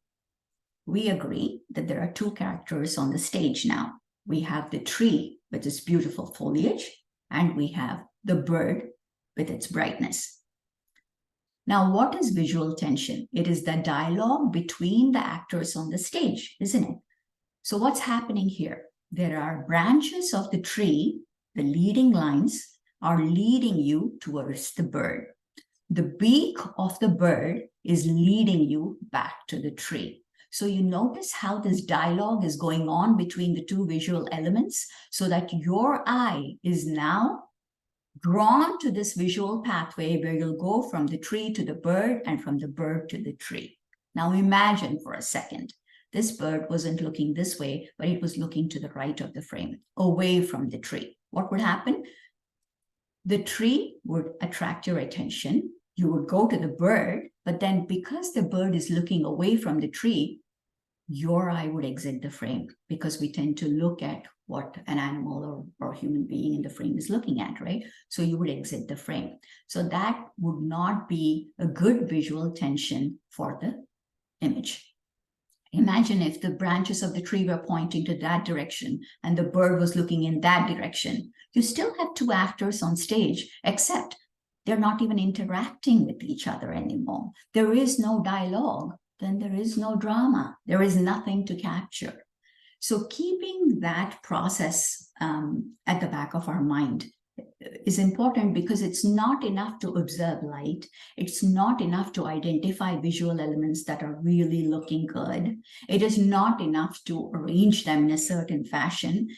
we agree that there are two characters on the stage now. We have the tree with its beautiful foliage, and we have the bird with its brightness. Now, what is visual tension? It is the dialogue between the actors on the stage, isn't it? So what's happening here? There are branches of the tree, the leading lines are leading you towards the bird. The beak of the bird is leading you back to the tree. So you notice how this dialogue is going on between the two visual elements so that your eye is now drawn to this visual pathway where you'll go from the tree to the bird and from the bird to the tree. Now imagine for a second, this bird wasn't looking this way, but it was looking to the right of the frame, away from the tree. What would happen? The tree would attract your attention. You would go to the bird, but then because the bird is looking away from the tree, your eye would exit the frame because we tend to look at what an animal or human being in the frame is looking at, right? So you would exit the frame. So that would not be a good visual tension for the image. Imagine if the branches of the tree were pointing to that direction and the bird was looking in that direction. You still have two actors on stage, except they're not even interacting with each other anymore. There is no dialogue, then there is no drama. There is nothing to capture. So keeping that process at the back of our mind is important because it's not enough to observe light. It's not enough to identify visual elements that are really looking good. It is not enough to arrange them in a certain fashion.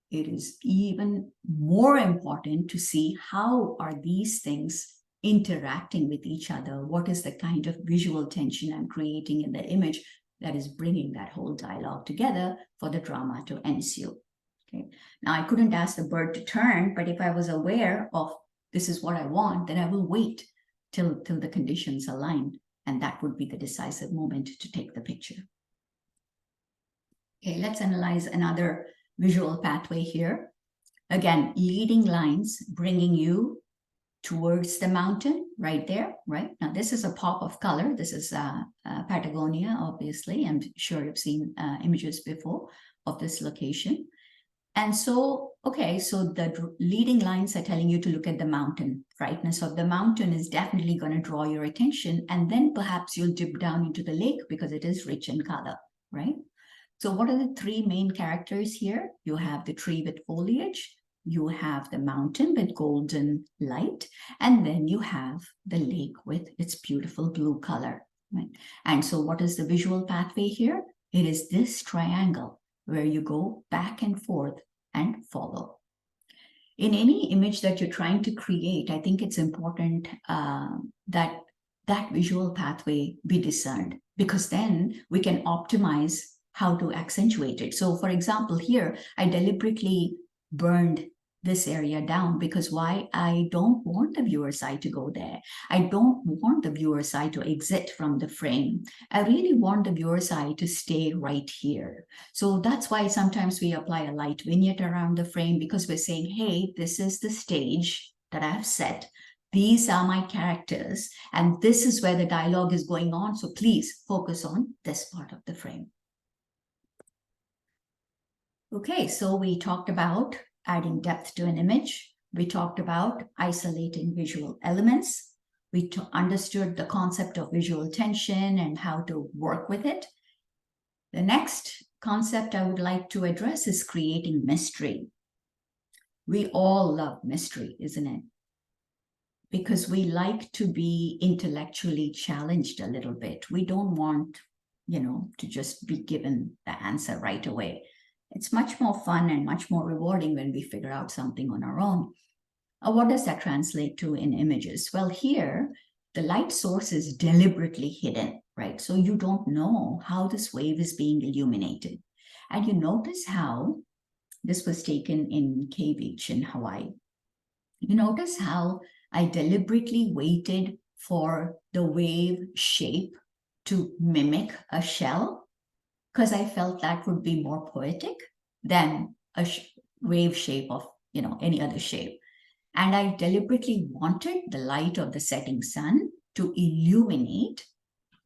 It is even more important to see how are these things interacting with each other. What is the kind of visual tension I'm creating in the image that is bringing that whole dialogue together for the drama to ensue. Okay. Now, I couldn't ask the bird to turn, but if I was aware of this is what I want, then I will wait till the conditions align, and that would be the decisive moment to take the picture. Okay, let's analyze another visual pathway here. Again, leading lines bringing you towards the mountain right there, right? Now, this is a pop of color. This is Patagonia, obviously. I'm sure you've seen images before of this location. And so, okay, so the leading lines are telling you to look at the mountain. Brightness of the mountain is definitely going to draw your attention. And then perhaps you'll dip down into the lake because it is rich in color, right? So what are the three main characters here? You have the tree with foliage, you have the mountain with golden light, and then you have the lake with its beautiful blue color, right? And so what is the visual pathway here? It is this triangle where you go back and forth and follow. In any image that you're trying to create, I think it's important that that visual pathway be discerned, because then we can optimize how to accentuate it. So for example, here, I deliberately burned this area down, because why? I don't want the viewer's eye to go there. I don't want the viewer's eye to exit from the frame. I really want the viewer's eye to stay right here. So that's why sometimes we apply a light vignette around the frame, because we're saying, hey, this is the stage that I have set. These are my characters, and this is where the dialogue is going on. So please focus on this part of the frame. Okay, so we talked about adding depth to an image. We talked about isolating visual elements. We understood the concept of visual tension and how to work with it. The next concept I would like to address is creating mystery. We all love mystery, isn't it? Because we like to be intellectually challenged a little bit. We don't want, to just be given the answer right away. It's much more fun and much more rewarding when we figure out something on our own. What does that translate to in images? Well, here, the light source is deliberately hidden, right? So you don't know how this wave is being illuminated. And you notice how this was taken in K Beach in Hawaii. You notice how I deliberately waited for the wave shape to mimic a shell, because I felt that would be more poetic than a wave shape of, any other shape. And I deliberately wanted the light of the setting sun to illuminate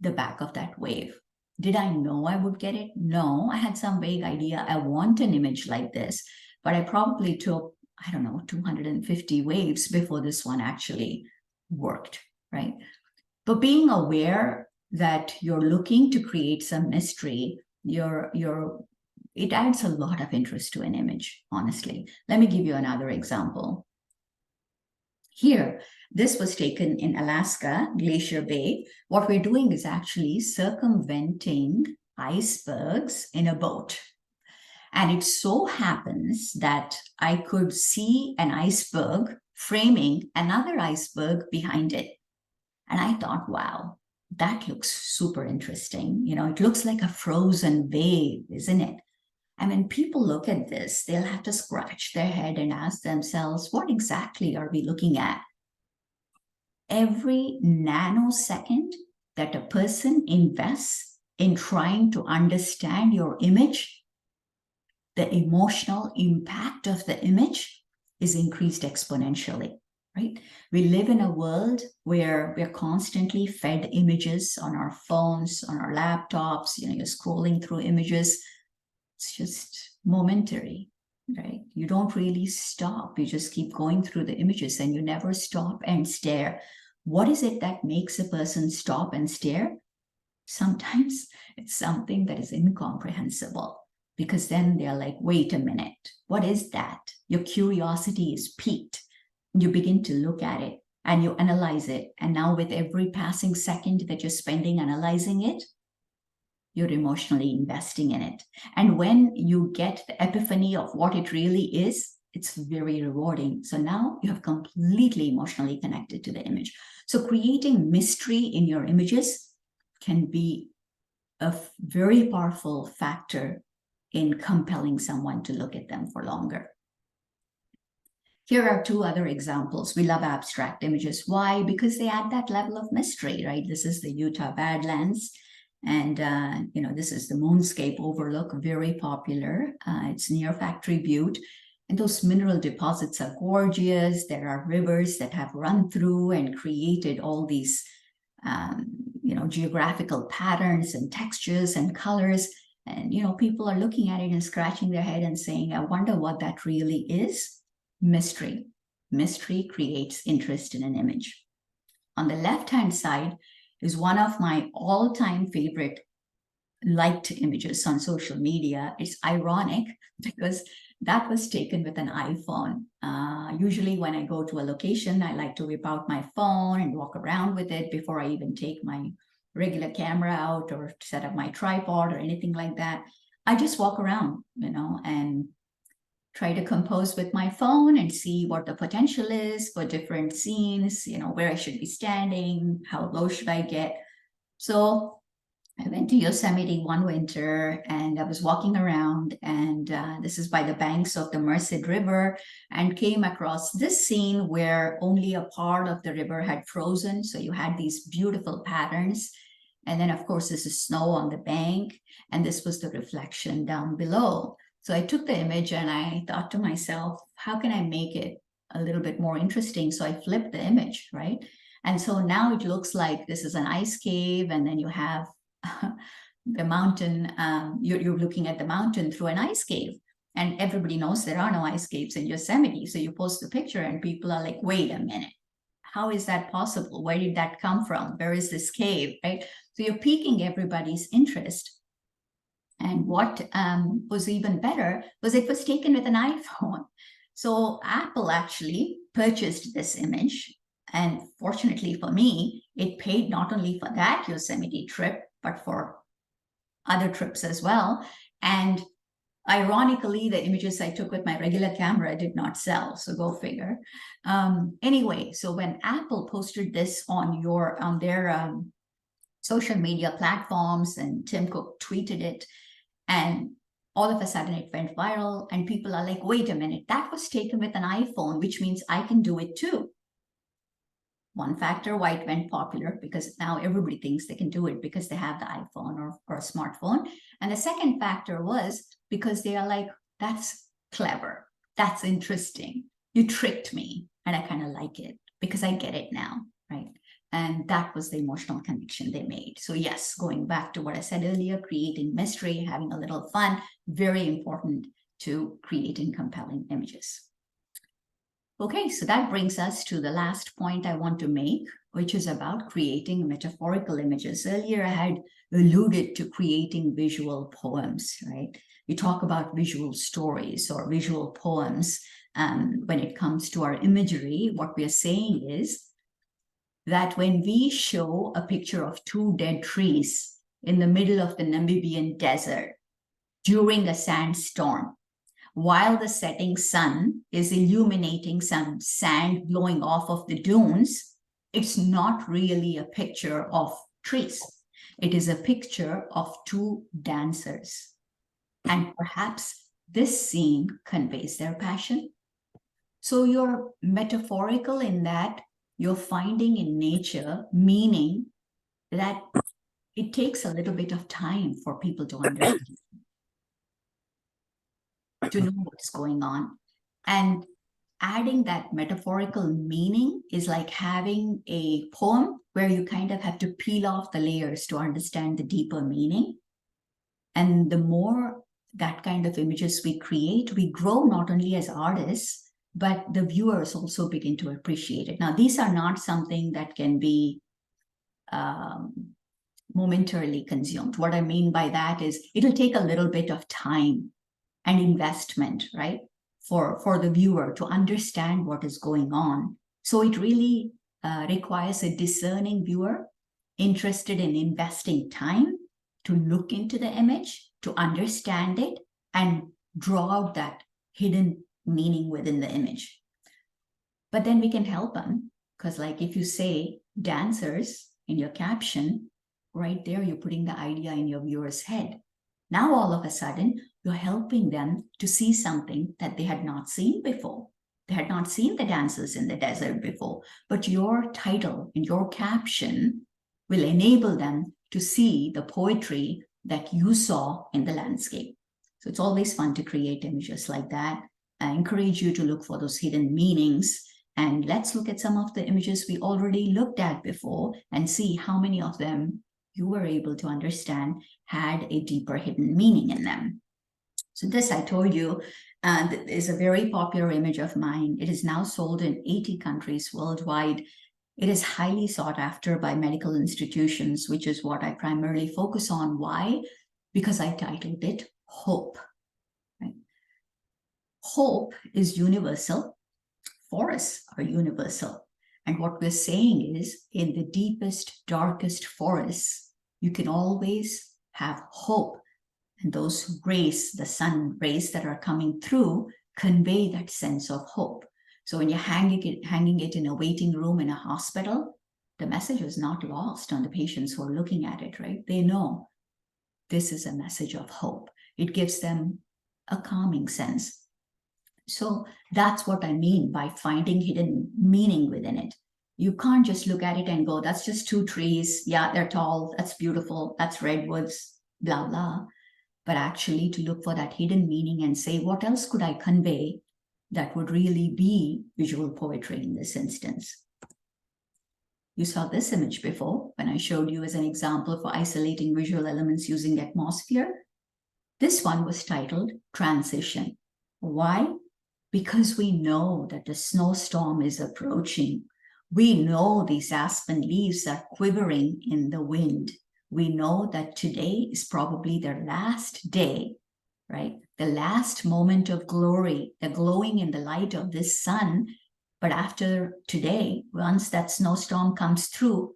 the back of that wave. Did I know I would get it? No, I had some vague idea. I want an image like this, but I probably took, 250 waves before this one actually worked, right? But being aware that you're looking to create some mystery, it adds a lot of interest to an image, honestly. Let me give you another example. Here, this was taken in Alaska, Glacier Bay. What we're doing is actually circumventing icebergs in a boat. And it so happens that I could see an iceberg framing another iceberg behind it. And I thought, wow, that looks super interesting. It looks like a frozen wave, isn't it? And when people look at this, they'll have to scratch their head and ask themselves, what exactly are we looking at? Every nanosecond that a person invests in trying to understand your image, the emotional impact of the image is increased exponentially, right? We live in a world where we're constantly fed images on our phones, on our laptops, you're scrolling through images. It's just momentary, right? You don't really stop. You just keep going through the images and you never stop and stare. What is it that makes a person stop and stare? Sometimes it's something that is incomprehensible, because then they're like, wait a minute, what is that? Your curiosity is piqued. You begin to look at it and you analyze it. And now with every passing second that you're spending analyzing it, you're emotionally investing in it. And when you get the epiphany of what it really is, it's very rewarding. So now you have completely emotionally connected to the image. So creating mystery in your images can be a very powerful factor in compelling someone to look at them for longer. Here are two other examples. We love abstract images. Why? Because they add that level of mystery, right? This is the Utah Badlands. And, this is the Moonscape Overlook, very popular. It's near Factory Butte. And those mineral deposits are gorgeous. There are rivers that have run through and created all these, geographical patterns and textures and colors. And, people are looking at it and scratching their head and saying, I wonder what that really is. Mystery. Mystery creates interest in an image. On the left-hand side is one of my all-time favorite liked images on social media. It's ironic because that was taken with an iPhone. Usually when I go to a location, I like to whip out my phone and walk around with it before I even take my regular camera out or set up my tripod or anything like that. I just walk around, and try to compose with my phone and see what the potential is for different scenes, where I should be standing, how low should I get. So I went to Yosemite one winter and I was walking around and this is by the banks of the Merced River, and came across this scene where only a part of the river had frozen. So you had these beautiful patterns. And then, of course, this is snow on the bank, and this was the reflection down below. So I took the image and I thought to myself, how can I make it a little bit more interesting? So I flipped the image, right? And so now it looks like this is an ice cave, and then you have the mountain, you're looking at the mountain through an ice cave. And everybody knows there are no ice caves in Yosemite. So you post the picture and people are like, wait a minute, how is that possible? Where did that come from? Where is this cave, right? So you're piquing everybody's interest. And what was even better was it was taken with an iPhone. So Apple actually purchased this image. And fortunately for me, it paid not only for that Yosemite trip, but for other trips as well. And ironically, the images I took with my regular camera did not sell. So go figure. Anyway, so when Apple posted this on their social media platforms, and Tim Cook tweeted it, and all of a sudden it went viral, and people are like, wait a minute, that was taken with an iPhone, which means I can do it too. One factor why it went popular, because now everybody thinks they can do it because they have the iPhone or a smartphone. And the second factor was because they are like, that's clever, that's interesting, you tricked me, and I kind of like it because I get it now, right? And that was the emotional connection they made. So yes, going back to what I said earlier, creating mystery, having a little fun, very important to creating compelling images. Okay, so that brings us to the last point I want to make, which is about creating metaphorical images. Earlier, I had alluded to creating visual poems, right? We talk about visual stories or visual poems. When it comes to our imagery, what we're saying is that when we show a picture of two dead trees in the middle of the Namibian desert during a sandstorm, while the setting sun is illuminating some sand blowing off of the dunes, it's not really a picture of trees. It is a picture of two dancers. And perhaps this scene conveys their passion. So you're metaphorical in that you're finding in nature meaning that it takes a little bit of time for people to understand, to know what's going on. And adding that metaphorical meaning is like having a poem where you kind of have to peel off the layers to understand the deeper meaning. And the more that kind of images we create, we grow not only as artists, but the viewers also begin to appreciate it. Now, these are not something that can be momentarily consumed. What I mean by that is it'll take a little bit of time and investment, right, for the viewer to understand what is going on. So it really requires a discerning viewer interested in investing time to look into the image, to understand it, and draw out that hidden meaning within the image. But then we can help them, because like if you say dancers in your caption, right there, you're putting the idea in your viewer's head. Now, all of a sudden, you're helping them to see something that they had not seen before. They had not seen the dancers in the desert before, but your title and your caption will enable them to see the poetry that you saw in the landscape. So it's always fun to create images like that. I encourage you to look for those hidden meanings. And let's look at some of the images we already looked at before and see how many of them you were able to understand had a deeper hidden meaning in them. So this, I told you, is a very popular image of mine. It is now sold in 80 countries worldwide. It is highly sought after by medical institutions, which is what I primarily focus on. Why? Because I titled it Hope. Right? Hope is universal. Forests are universal. And what we're saying is, in the deepest, darkest forests, you can always have hope. And those rays, the sun rays that are coming through, convey that sense of hope. So when you're hanging it in a waiting room in a hospital, the message is not lost on the patients who are looking at it, right? They know this is a message of hope. It gives them a calming sense. So that's what I mean by finding hidden meaning within it. You can't just look at it and go, that's just two trees. Yeah, they're tall. That's beautiful. That's redwoods, blah, blah. But actually to look for that hidden meaning and say, what else could I convey that would really be visual poetry in this instance? You saw this image before when I showed you as an example for isolating visual elements using atmosphere. This one was titled Transition. Why? Because we know that the snowstorm is approaching. We know these aspen leaves are quivering in the wind. We know that today is probably their last day, right? The last moment of glory, the glowing in the light of this sun. But after today, once that snowstorm comes through,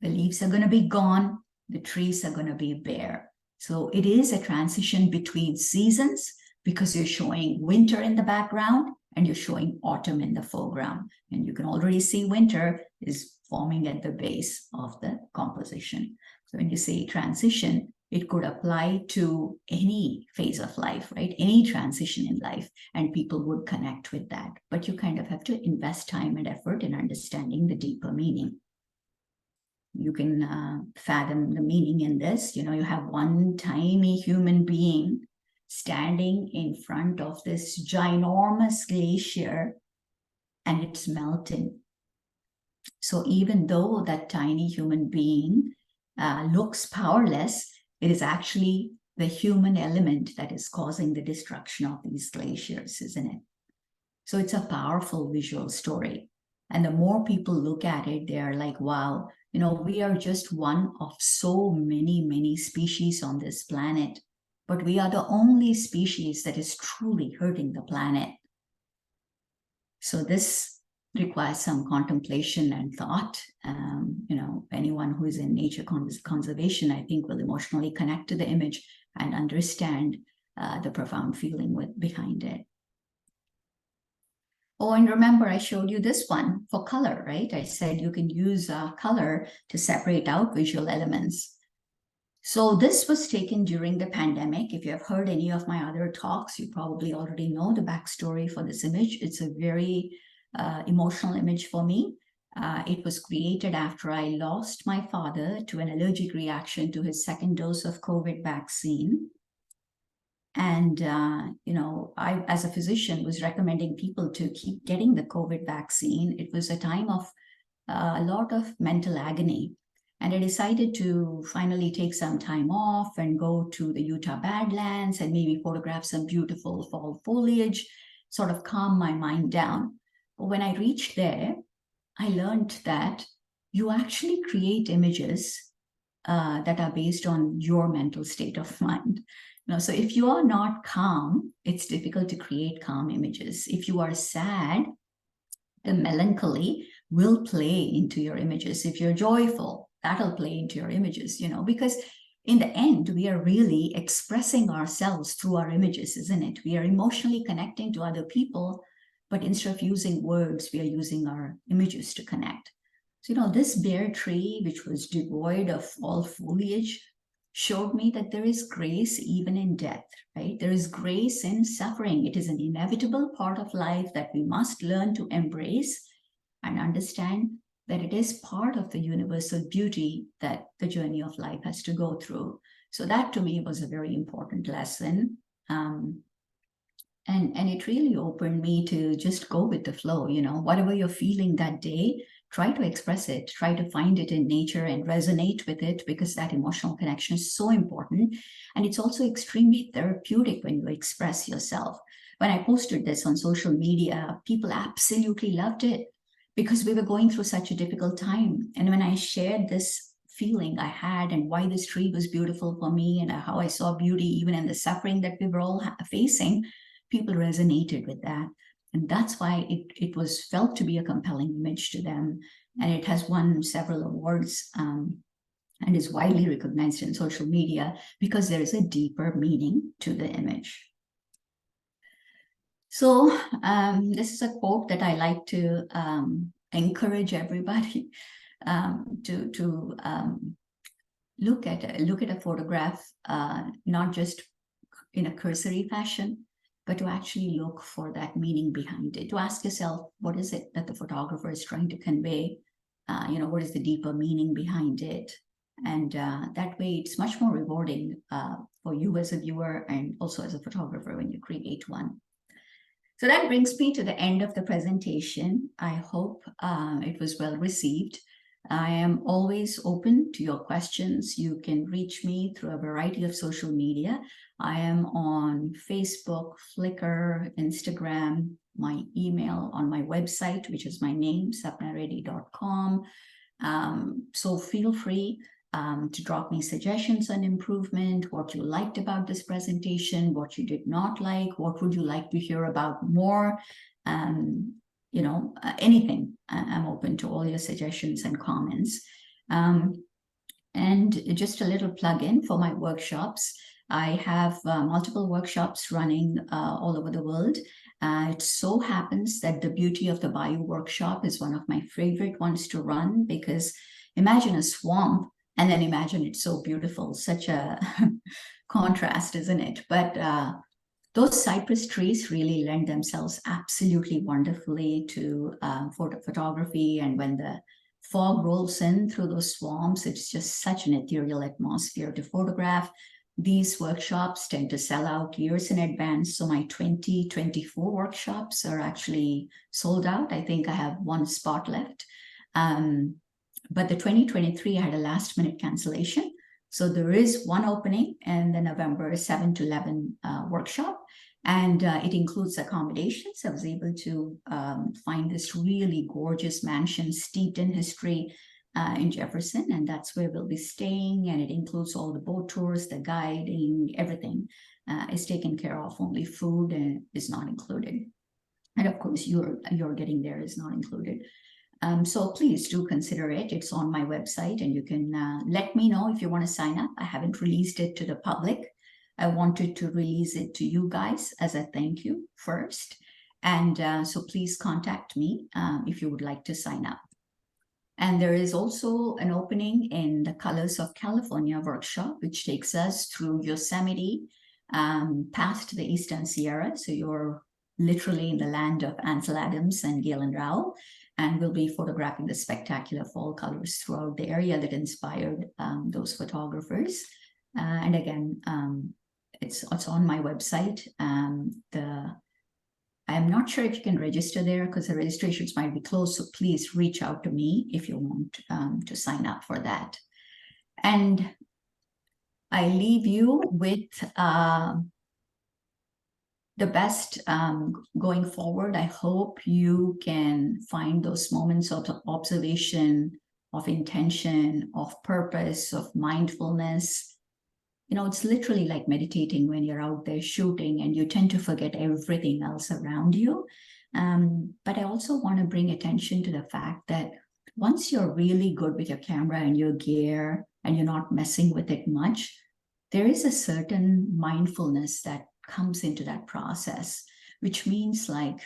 the leaves are going to be gone, the trees are going to be bare. So it is a transition between seasons because you're showing winter in the background and you're showing autumn in the foreground. And you can already see winter is forming at the base of the composition. So when you say transition, it could apply to any phase of life, right? Any transition in life, and people would connect with that. But you kind of have to invest time and effort in understanding the deeper meaning. You can fathom the meaning in this. You have one tiny human being standing in front of this ginormous glacier and it's melting. So even though that tiny human being looks powerless, it is actually the human element that is causing the destruction of these glaciers, isn't it? So it's a powerful visual story. And the more people look at it, they're like, wow, we are just one of so many, many species on this planet, but we are the only species that is truly hurting the planet. So this requires some contemplation and thought. Anyone who is in nature conservation, I think, will emotionally connect to the image and understand the profound feeling behind it. Oh, and remember, I showed you this one for color, right? I said you can use color to separate out visual elements. So this was taken during the pandemic. If you have heard any of my other talks, you probably already know the backstory for this image. It's a very emotional image for me. It was created after I lost my father to an allergic reaction to his second dose of COVID vaccine. And, I, as a physician, was recommending people to keep getting the COVID vaccine. It was a time of a lot of mental agony. And I decided to finally take some time off and go to the Utah Badlands and maybe photograph some beautiful fall foliage, sort of calm my mind down. But when I reached there, I learned that you actually create images that are based on your mental state of mind. So if you are not calm, it's difficult to create calm images. If you are sad, the melancholy will play into your images. If you're joyful, that'll play into your images, because in the end, we are really expressing ourselves through our images, isn't it? We are emotionally connecting to other people, but instead of using words, we are using our images to connect. So, this bare tree, which was devoid of all foliage, showed me that there is grace even in death, right? There is grace in suffering. It is an inevitable part of life that we must learn to embrace and understand that it is part of the universal beauty that the journey of life has to go through. So that to me was a very important lesson. And it really opened me to just go with the flow, whatever you're feeling that day, try to express it, try to find it in nature and resonate with it, because that emotional connection is so important. And it's also extremely therapeutic when you express yourself. When I posted this on social media, people absolutely loved it because we were going through such a difficult time. And when I shared this feeling I had and why this tree was beautiful for me and how I saw beauty even in the suffering that we were all facing, people resonated with that. And that's why it was felt to be a compelling image to them. And it has won several awards and is widely recognized in social media because there is a deeper meaning to the image. So this is a quote that I like to encourage everybody to look at a photograph, not just in a cursory fashion, but to actually look for that meaning behind it, to ask yourself, what is it that the photographer is trying to convey? What is the deeper meaning behind it? And that way it's much more rewarding for you as a viewer and also as a photographer when you create one. So that brings me to the end of the presentation. I hope it was well received. I am always open to your questions. You can reach me through a variety of social media. I am on Facebook, Flickr, Instagram, my email on my website, which is my name, sapnareddy.com. So feel free to drop me suggestions on improvement, what you liked about this presentation, what you did not like, what would you like to hear about more, anything. I'm open to all your suggestions and comments. And just a little plug-in for my workshops. I have multiple workshops running all over the world. It so happens that the Beauty of the Bayou workshop is one of my favorite ones to run, because imagine a swamp and then imagine it's so beautiful. Such a contrast, isn't it? But those cypress trees really lend themselves absolutely wonderfully to photography. And when the fog rolls in through those swamps, it's just such an ethereal atmosphere to photograph. These workshops tend to sell out years in advance. So my 2024 workshops are actually sold out. I think I have one spot left. But the 2023, I had a last minute cancellation. So there is one opening in the November 7 to 11 workshop. And it includes accommodations. I was able to find this really gorgeous mansion steeped in history in Jefferson, and that's where we'll be staying. And it includes all the boat tours, the guiding, everything is taken care of. Only food is not included. And of course, you're getting there is not included. So please do consider it. It's on my website, and you can let me know if you want to sign up. I haven't released it to the public. I wanted to release it to you guys as a thank you first. And so please contact me if you would like to sign up. And there is also an opening in the Colors of California workshop, which takes us through Yosemite, past the Eastern Sierra. So you're literally in the land of Ansel Adams and Galen Rowell. And we'll be photographing the spectacular fall colors throughout the area that inspired those photographers. And again, it's on my website. I'm not sure if you can register there because the registrations might be closed. So please reach out to me if you want to sign up for that. And I leave you with the best going forward. I hope you can find those moments of observation, of intention, of purpose, of mindfulness. It's literally like meditating when you're out there shooting and you tend to forget everything else around you. But I also want to bring attention to the fact that once you're really good with your camera and your gear and you're not messing with it much, there is a certain mindfulness that comes into that process, which means like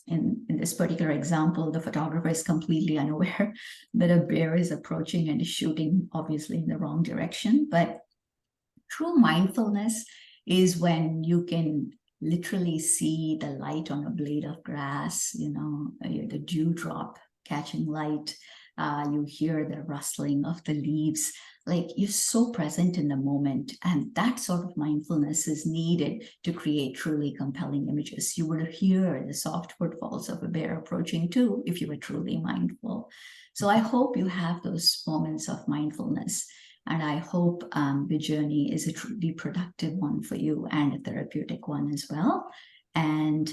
in this particular example, the photographer is completely unaware that a bear is approaching and is shooting obviously in the wrong direction. But true mindfulness is when you can literally see the light on a blade of grass, the dewdrop catching light. You hear the rustling of the leaves. Like you're so present in the moment, and that sort of mindfulness is needed to create truly compelling images. You would hear the soft footfalls of a bear approaching too if you were truly mindful. So I hope you have those moments of mindfulness, and I hope the journey is a truly productive one for you and a therapeutic one as well. And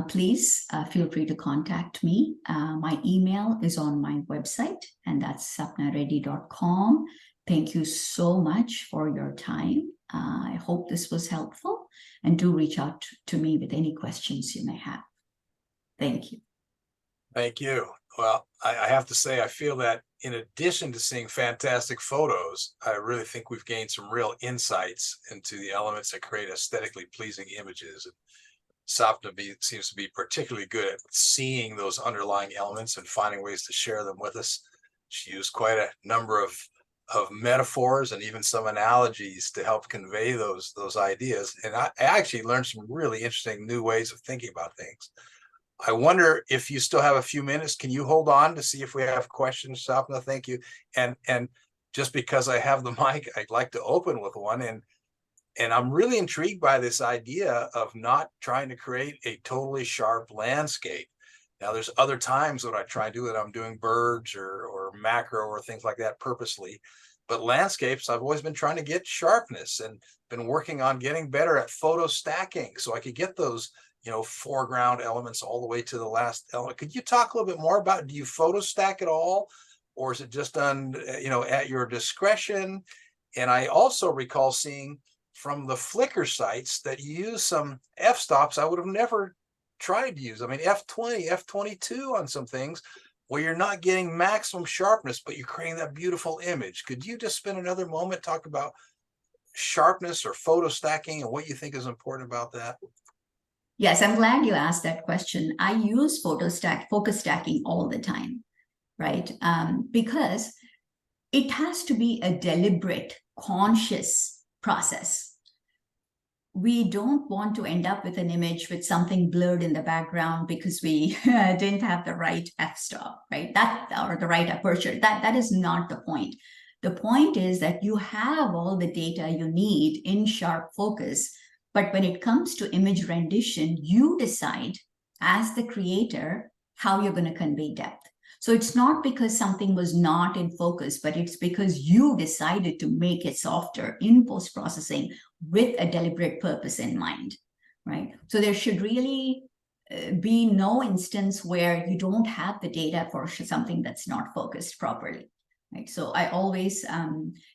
please feel free to contact me. My email is on my website, and that's sapnareddy.com. Thank you so much for your time. I hope this was helpful, and do reach out to me with any questions you may have. Thank you. Thank you. Well, I have to say, I feel that in addition to seeing fantastic photos, I really think we've gained some real insights into the elements that create aesthetically pleasing images. Sapna seems to be particularly good at seeing those underlying elements and finding ways to share them with us. She used quite a number of of metaphors and even some analogies to help convey those ideas. And I actually learned some really interesting new ways of thinking about things. I wonder if you still have a few minutes. Can you hold on to see if we have questions, Sapna? Thank you. And just because I have the mic, I'd like to open with one. And I'm really intrigued by this idea of not trying to create a totally sharp landscape. Now, there's other times when I try to do it, I'm doing birds or macro or things like that purposely. But landscapes, I've always been trying to get sharpness and been working on getting better at photo stacking so I could get those, foreground elements all the way to the last element. Could you talk a little bit more about, do you photo stack at all? Or is it just done, at your discretion? And I also recall seeing from the Flickr sites that you use some f-stops I would have never tried to use. I mean, F20, F22 on some things where you're not getting maximum sharpness, but you're creating that beautiful image. Could you just spend another moment talk about sharpness or photo stacking and what you think is important about that? Yes, I'm glad you asked that question. I use focus stacking all the time, right? Because it has to be a deliberate, conscious process. We don't want to end up with an image with something blurred in the background because we didn't have the right f-stop, right? Or the right aperture. That is not the point. The point is that you have all the data you need in sharp focus, but when it comes to image rendition, you decide as the creator how you're going to convey depth. So it's not because something was not in focus, but it's because you decided to make it softer in post-processing with a deliberate purpose in mind, right? So there should really be no instance where you don't have the data for something that's not focused properly, right? So I always,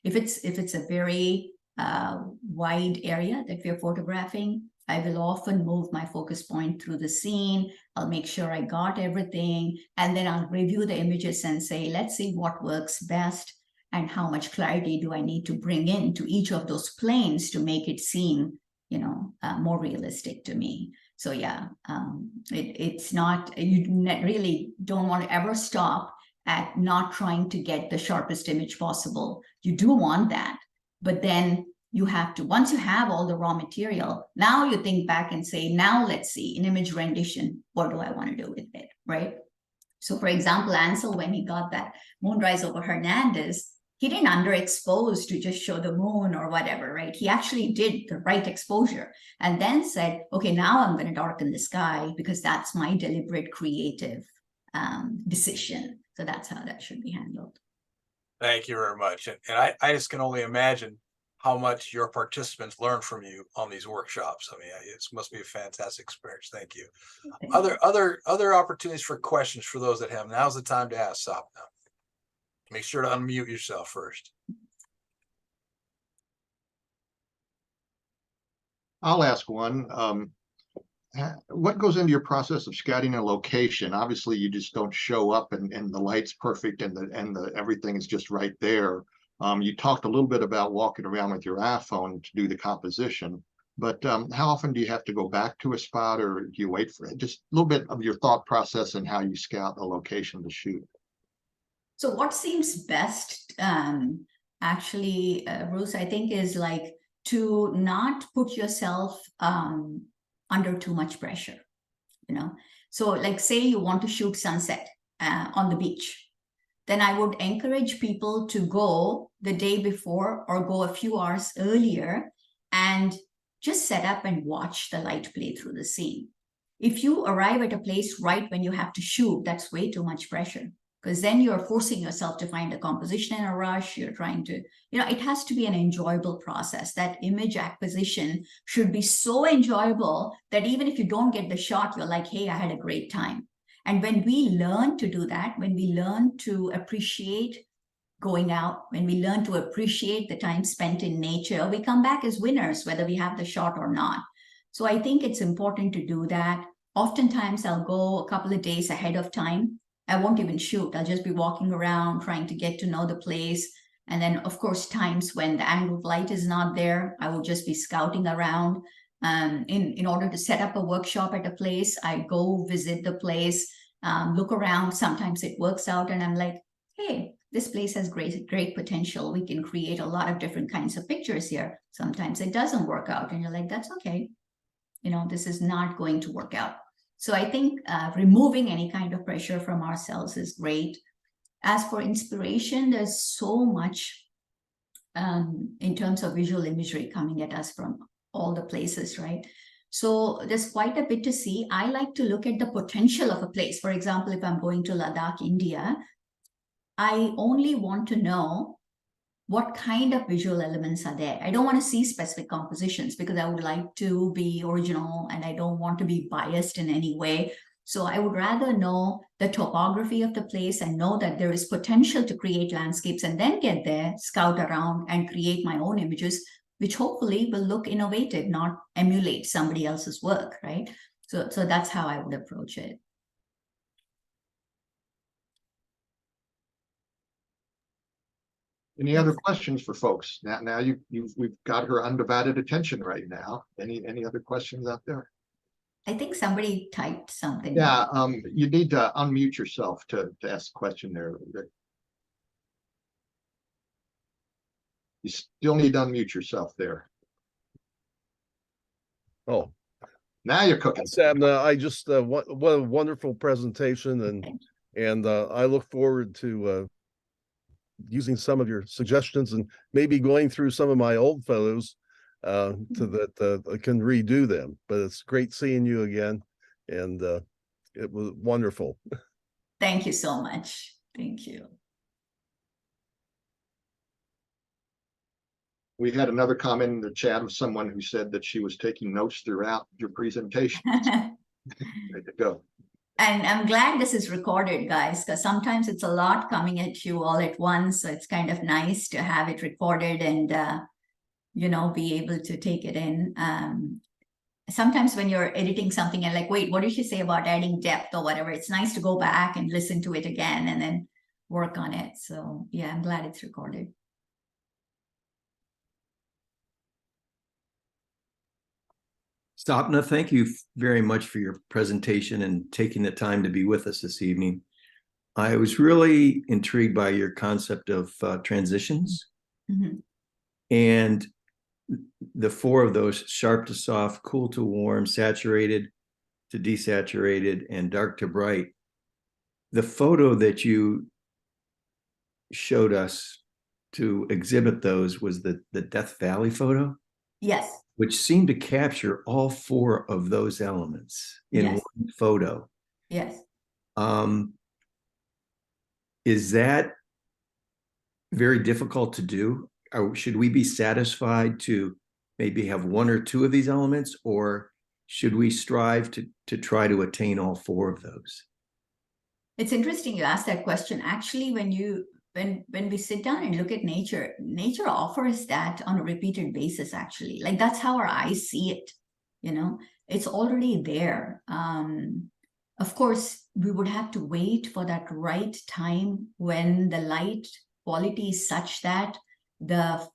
if it's a very wide area that we're photographing, I will often move my focus point through the scene. I'll make sure I got everything, and then I'll review the images and say, let's see what works best and how much clarity do I need to bring into each of those planes to make it seem, more realistic to me. So yeah, it's not, you really don't want to ever stop at not trying to get the sharpest image possible. You do want that, but then you have to, once you have all the raw material, now you think back and say, now let's see, in image rendition, what do I want to do with it, right? So for example, Ansel, when he got that moonrise over Hernandez, he didn't underexpose to just show the moon or whatever, right? He actually did the right exposure and then said, okay, now I'm going to darken the sky because that's my deliberate creative decision. So that's how that should be handled. Thank you very much. And I just can only imagine how much your participants learn from you on these workshops. I mean, it must be a fantastic experience. Thank you. Other opportunities for questions for those that have. Now's the time to ask, Sapna. Make sure to unmute yourself first. I'll ask one. What goes into your process of scouting a location? Obviously, you just don't show up and the light's perfect and the everything is just right there. You talked a little bit about walking around with your iPhone to do the composition, but how often do you have to go back to a spot, or do you wait for it? Just a little bit of your thought process and how you scout a location to shoot. So what seems best, actually, Bruce, I think is like to not put yourself under too much pressure, So like say you want to shoot sunset on the beach, then I would encourage people to go the day before or go a few hours earlier and just set up and watch the light play through the scene. If you arrive at a place right when you have to shoot, that's way too much pressure, because then you're forcing yourself to find a composition in a rush. You're trying to, it has to be an enjoyable process. That image acquisition should be so enjoyable that even if you don't get the shot, you're like, hey, I had a great time. And when we learn to do that, when we learn to appreciate going out, when we learn to appreciate the time spent in nature, we come back as winners, whether we have the shot or not. So I think it's important to do that. Oftentimes I'll go a couple of days ahead of time. I won't even shoot. I'll just be walking around trying to get to know the place. And then, of course, times when the angled light is not there, I will just be scouting around. In order to set up a workshop at a place, I go visit the place, look around. Sometimes it works out and I'm like, hey, this place has great potential. We can create a lot of different kinds of pictures here. Sometimes it doesn't work out and you're like, that's okay. This is not going to work out. So I think removing any kind of pressure from ourselves is great. As for inspiration, there's so much in terms of visual imagery coming at us from all the places, right? So there's quite a bit to see. I like to look at the potential of a place. For example, if I'm going to Ladakh, India, I only want to know what kind of visual elements are there. I don't want to see specific compositions because I would like to be original and I don't want to be biased in any way. So I would rather know the topography of the place and know that there is potential to create landscapes, and then get there, scout around and create my own images, which hopefully will look innovative, not emulate somebody else's work, right? So that's how I would approach it. Any other questions for folks? Now we've got her undivided attention right now. Any other questions out there? I think somebody typed something. Yeah, you need to unmute yourself to ask a question there. You still need to unmute yourself there. Oh, Now you're cooking. Sapna, I just what a wonderful presentation, and I look forward to using some of your suggestions and maybe going through some of my old photos to that I can redo them. But it's great seeing you again, and it was wonderful. Thank you so much. Thank you. We had another comment in the chat of someone who said that she was taking notes throughout your presentation. Way to go. And I'm glad this is recorded, guys, because sometimes it's a lot coming at you all at once. So it's kind of nice to have it recorded and, be able to take it in. Sometimes when you're editing something and like, wait, what did she say about adding depth or whatever? It's nice to go back and listen to it again and then work on it. So yeah, I'm glad it's recorded. Sapna, thank you very much for your presentation and taking the time to be with us this evening. I was really intrigued by your concept of transitions. Mm-hmm. And the four of those: sharp to soft, cool to warm, saturated to desaturated, and dark to bright. The photo that you showed us to exhibit those was the Death Valley photo? Yes. Which seemed to capture all four of those elements in Yes. one photo. Yes. Is that very difficult to do? Or should we be satisfied to maybe have one or two of these elements, or should we strive to try to attain all four of those? It's interesting you asked that question. Actually, when we sit down and look at nature offers that on a repeated basis, actually. Like that's how our eyes see it, it's already there. Of course, we would have to wait for that right time when the light quality is such that the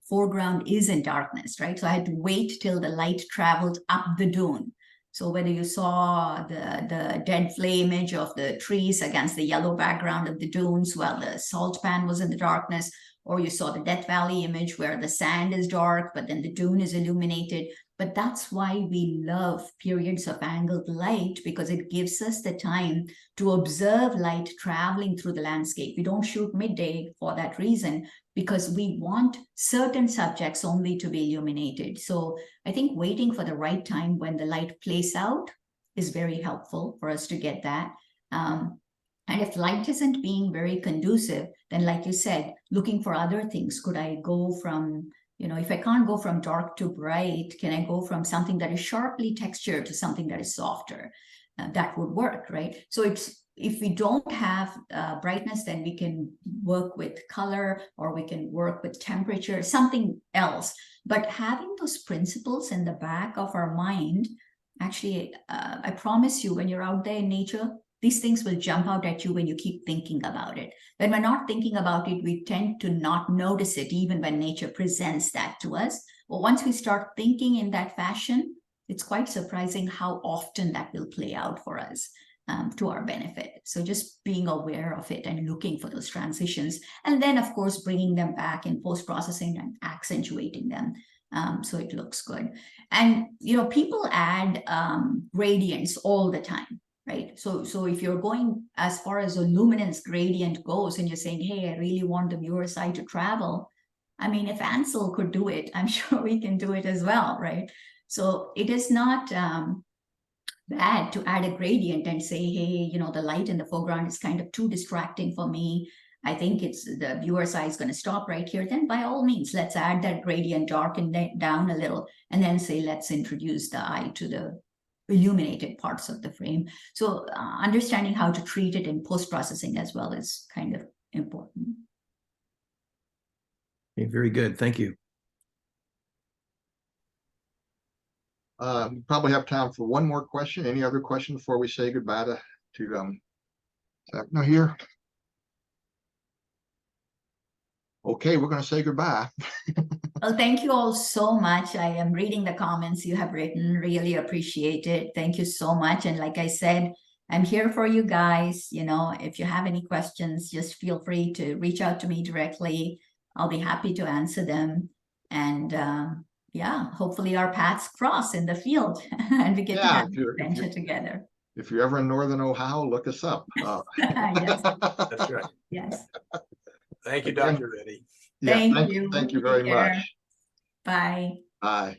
foreground is in darkness, right? So I had to wait till the light traveled up the dune. So whether you saw the dead flay image of the trees against the yellow background of the dunes while the salt pan was in the darkness, or you saw the Death Valley image where the sand is dark, but then the dune is illuminated. But that's why we love periods of angled light, because it gives us the time to observe light traveling through the landscape. We don't shoot midday for that reason, because we want certain subjects only to be illuminated. So I think waiting for the right time when the light plays out is very helpful for us to get that. And if light isn't being very conducive, then like you said, looking for other things. Could I go from, if I can't go from dark to bright, can I go from something that is sharply textured to something that is softer? That would work, right? So if we don't have brightness, then we can work with color, or we can work with temperature, something else. But having those principles in the back of our mind, actually, I promise you, when you're out there in nature, these things will jump out at you when you keep thinking about it. When we're not thinking about it, we tend to not notice it, even when nature presents that to us. But once we start thinking in that fashion, it's quite surprising how often that will play out for us. to our benefit. So just being aware of it and looking for those transitions, and then of course bringing them back in post-processing and accentuating them so it looks good. And people add gradients all the time, right? So if you're going as far as a luminance gradient goes and you're saying, hey, I really want the viewer side to travel, I mean, if Ansel could do it, I'm sure we can do it as well, right? So it is not bad to add a gradient and say, hey, the light in the foreground is kind of too distracting for me. I think it's the viewer's eye is going to stop right here. Then by all means, let's add that gradient, darken it down a little, and then say, let's introduce the eye to the illuminated parts of the frame. So understanding how to treat it in post-processing as well is kind of important. Okay, very good. Thank you. We probably have time for one more question. Any other questions before we say goodbye to Sapna here? Okay, we're going to say goodbye. Well, thank you all so much. I am reading the comments you have written. Really appreciate it. Thank you so much. And like I said, I'm here for you guys. If you have any questions, just feel free to reach out to me directly. I'll be happy to answer them. And yeah, hopefully our paths cross in the field and we get to have an adventure together. If you're ever in Northern Ohio, look us up. Yes. That's right. Yes. Thank you, Again, Dr. Reddy. Yeah, Thank you. thank you Take very care. much. Bye. Bye.